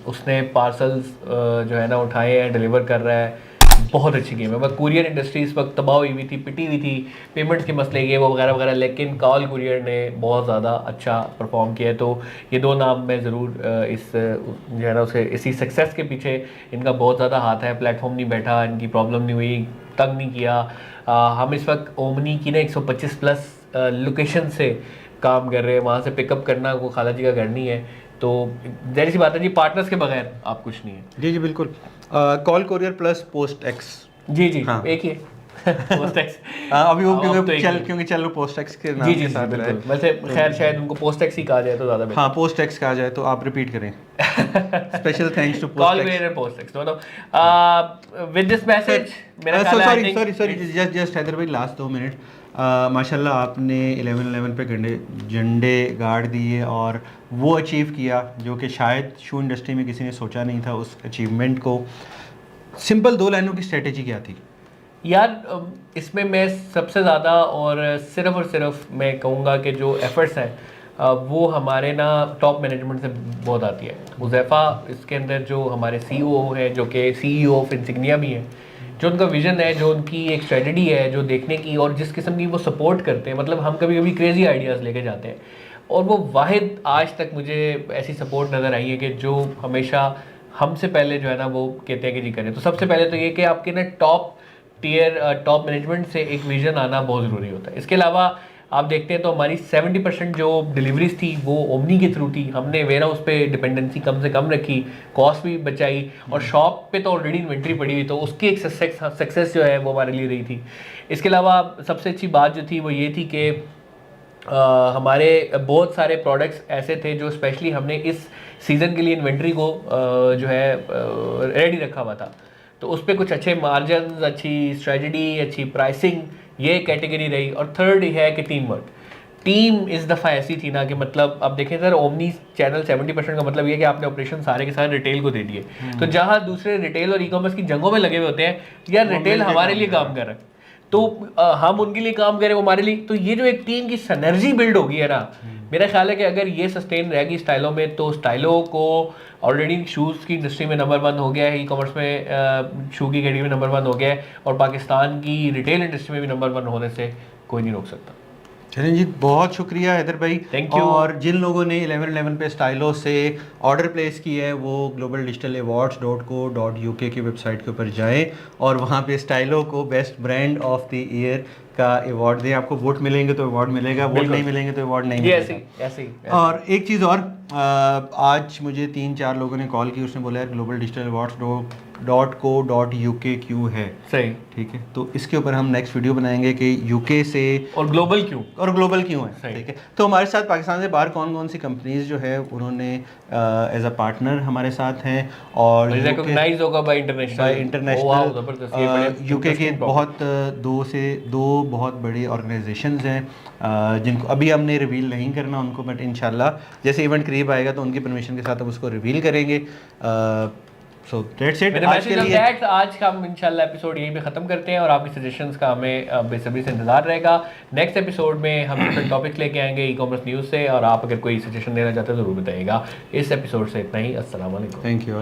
उसने पार्सल्स जो है ना उठाए हैं, डिलीवर कर रहा है, बहुत अच्छी गेम है। बस कुरियर इंडस्ट्री इस वक्त तबाह हुई थी, पिटी हुई थी, पेमेंट्स के मसले ये वो वगैरह वगैरह, लेकिन कॉल कुरियर ने बहुत ज़्यादा अच्छा परफॉर्म किया है। तो ये 2 नाम मैं ज़रूर इस जो है ना उसे इसी सक्सेस के पीछे इनका बहुत ज़्यादा हाथ है। प्लेटफॉर्म नहीं बैठा, इनकी प्रॉब्लम नहीं हुई, तंग नहीं किया। हम इस वक्त ओमनी की ना 125+ लोकेशन से काम कर रहे हैं, वहाँ से पिकअप करना वो खाला जी का घर नहीं है, तो जाहिर सी बात है जी पार्टनर्स के बगैर आप कुछ नहीं है। जी जी बिल्कुल। Call courier plus post X, जी हाँ। एक ही है पोस्ट एक्स अभी वो क्योंकि चलो पोस्ट एक्स के नाम के साथ रहे, वैसे खैर शायद उनको पोस्ट एक्स ही कहा जाए तो ज़्यादा बेहतर। हाँ पोस्ट एक्स कहा जाए, तो आप रिपीट करें। Special thanks to Call Courier PostEx. तो विद दिस मैसेज मेरा सॉरी जस्ट हैदर भाई लास्ट 2 मिनट, माशाल्लाह आपने 11/11 पे झंडे गाड़ दिए और वो अचीव किया जो कि शायद शू इंडस्ट्री में किसी ने सोचा नहीं था। उस अचीवमेंट को सिंपल 2 लाइनों की स्ट्रेटेजी क्या थी यार? इसमें मैं सबसे ज़्यादा और सिर्फ मैं कहूँगा कि जो एफर्ट्स हैं वो हमारे ना टॉप मैनेजमेंट से बहुत आती है। हुज़ैफ़ा इसके अंदर जो हमारे CEO है, जो कि CEO ऑफ इंसिग्निया भी हैं, जो उनका विजन है, जो उनकी एक स्ट्रेटजी है, जो देखने की और जिस किस्म की वो सपोर्ट करते हैं, मतलब हम कभी कभी क्रेजी आइडियाज़ लेके जाते हैं और वो वाहिद आज तक मुझे ऐसी सपोर्ट नज़र आई है कि जो हमेशा हमसे पहले जो है ना वो कहते हैं कि जी करें। तो सबसे पहले तो ये कि आपके ना टॉप मैनेजमेंट से एक विजन आना बहुत ज़रूरी होता है। इसके अलावा आप देखते हैं तो हमारी 70% जो डिलीवरीज थी वो ओमनी के थ्रू थी। हमने वेयर हाउस पे डिपेंडेंसी कम से कम रखी, कॉस्ट भी बचाई और शॉप पे तो ऑलरेडी इन्वेंट्री पड़ी हुई, तो उसकी एक सक्सेस जो है वो हमारे लिए रही थी। इसके अलावा सबसे अच्छी बात जो थी वो ये थी कि हमारे बहुत सारे प्रोडक्ट्स ऐसे थे जो स्पेशली हमने इस सीज़न के लिए इन्वेंट्री को जो है रेडी रखा हुआ था, तो उस पर कुछ अच्छे मार्जिन, अच्छी स्ट्रेटजी, अच्छी प्राइसिंग, ये कैटेगरी रही। और थर्ड है कि टीम वर्क। टीम इस दफ़ा ऐसी थी ना कि मतलब अब देखें सर, ओमनी चैनल 70% का मतलब ये कि आपने ऑपरेशन सारे के सारे रिटेल को दे दिए, तो जहाँ दूसरे रिटेल और ई-कॉमर्स की जंगों में लगे हुए होते हैं, यार रिटेल हमारे लिए काम कर रहा है तो हम उनके लिए काम करें, वो हमारे लिए। तो ये जो एक टीम की सिनर्जी बिल्ड होगी है ना, मेरा ख्याल है कि अगर ये सस्टेन रहेगी स्टाइलों में, तो स्टाइलों को ऑलरेडी शूज़ की इंडस्ट्री में नंबर 1 हो गया है, ई-कॉमर्स में शू की कैटेगरी में नंबर 1 हो गया है, और पाकिस्तान की रिटेल इंडस्ट्री में भी नंबर 1 होने से कोई नहीं रोक सकता। चलिए जी, बहुत शुक्रिया हैदर भाई, थैंक यू। और जिन लोगों ने 11/11 पे स्टाइलो से ऑर्डर प्लेस किया है वो globaldigitalawards.co.uk की वेबसाइट के ऊपर जाएं और वहाँ पे स्टाइलो को best brand of the year का अवार्ड दें। आपको वोट मिलेंगे तो अवार्ड मिलेगा, वोट नहीं मिलेंगे तो अवार्ड नहीं मिलेगा। ऐसे ही। और एक चीज़ और, आज मुझे 3-4 लोगों ने कॉल की, उसने बोला यार globaldigitalawards.co.uk क्यों है, सही, ठीक है, तो इसके ऊपर हम नेक्स्ट वीडियो बनाएंगे कि यूके से और ग्लोबल क्यों है, ठीक है। तो हमारे साथ पाकिस्तान से बाहर कौन कौन सी कंपनीज जो है उन्होंने एज अ पार्टनर हमारे साथ हैं और रिकॉग्नाइज होगा बाय इंटरनेशनल यूके के बहुत 2 बहुत बड़ी ऑर्गेनाइजेशंस हैं जिनको अभी हमने रिवील नहीं करना उनको, बट इंशाल्लाह जैसे इवेंट करीब आएगा तो उनकी परमिशन के साथ हम उसको रिवील करेंगे। सो दैट्स इट आज के लिए। आज का हम इंशाल्लाह एपिसोड यहीं पे ख़त्म करते हैं और आपकी सजेशंस का हमें बेसब्री से इंतजार रहेगा। नेक्स्ट एपिसोड में हम डिफरेंट टॉपिक्स लेके आएंगे ई-कॉमर्स न्यूज़ से, और आप अगर कोई सजेशन देना चाहते हैं ज़रूर बताइएगा। इस एपिसोड से इतना ही। अस्सलाम वालेकुम। Thank you.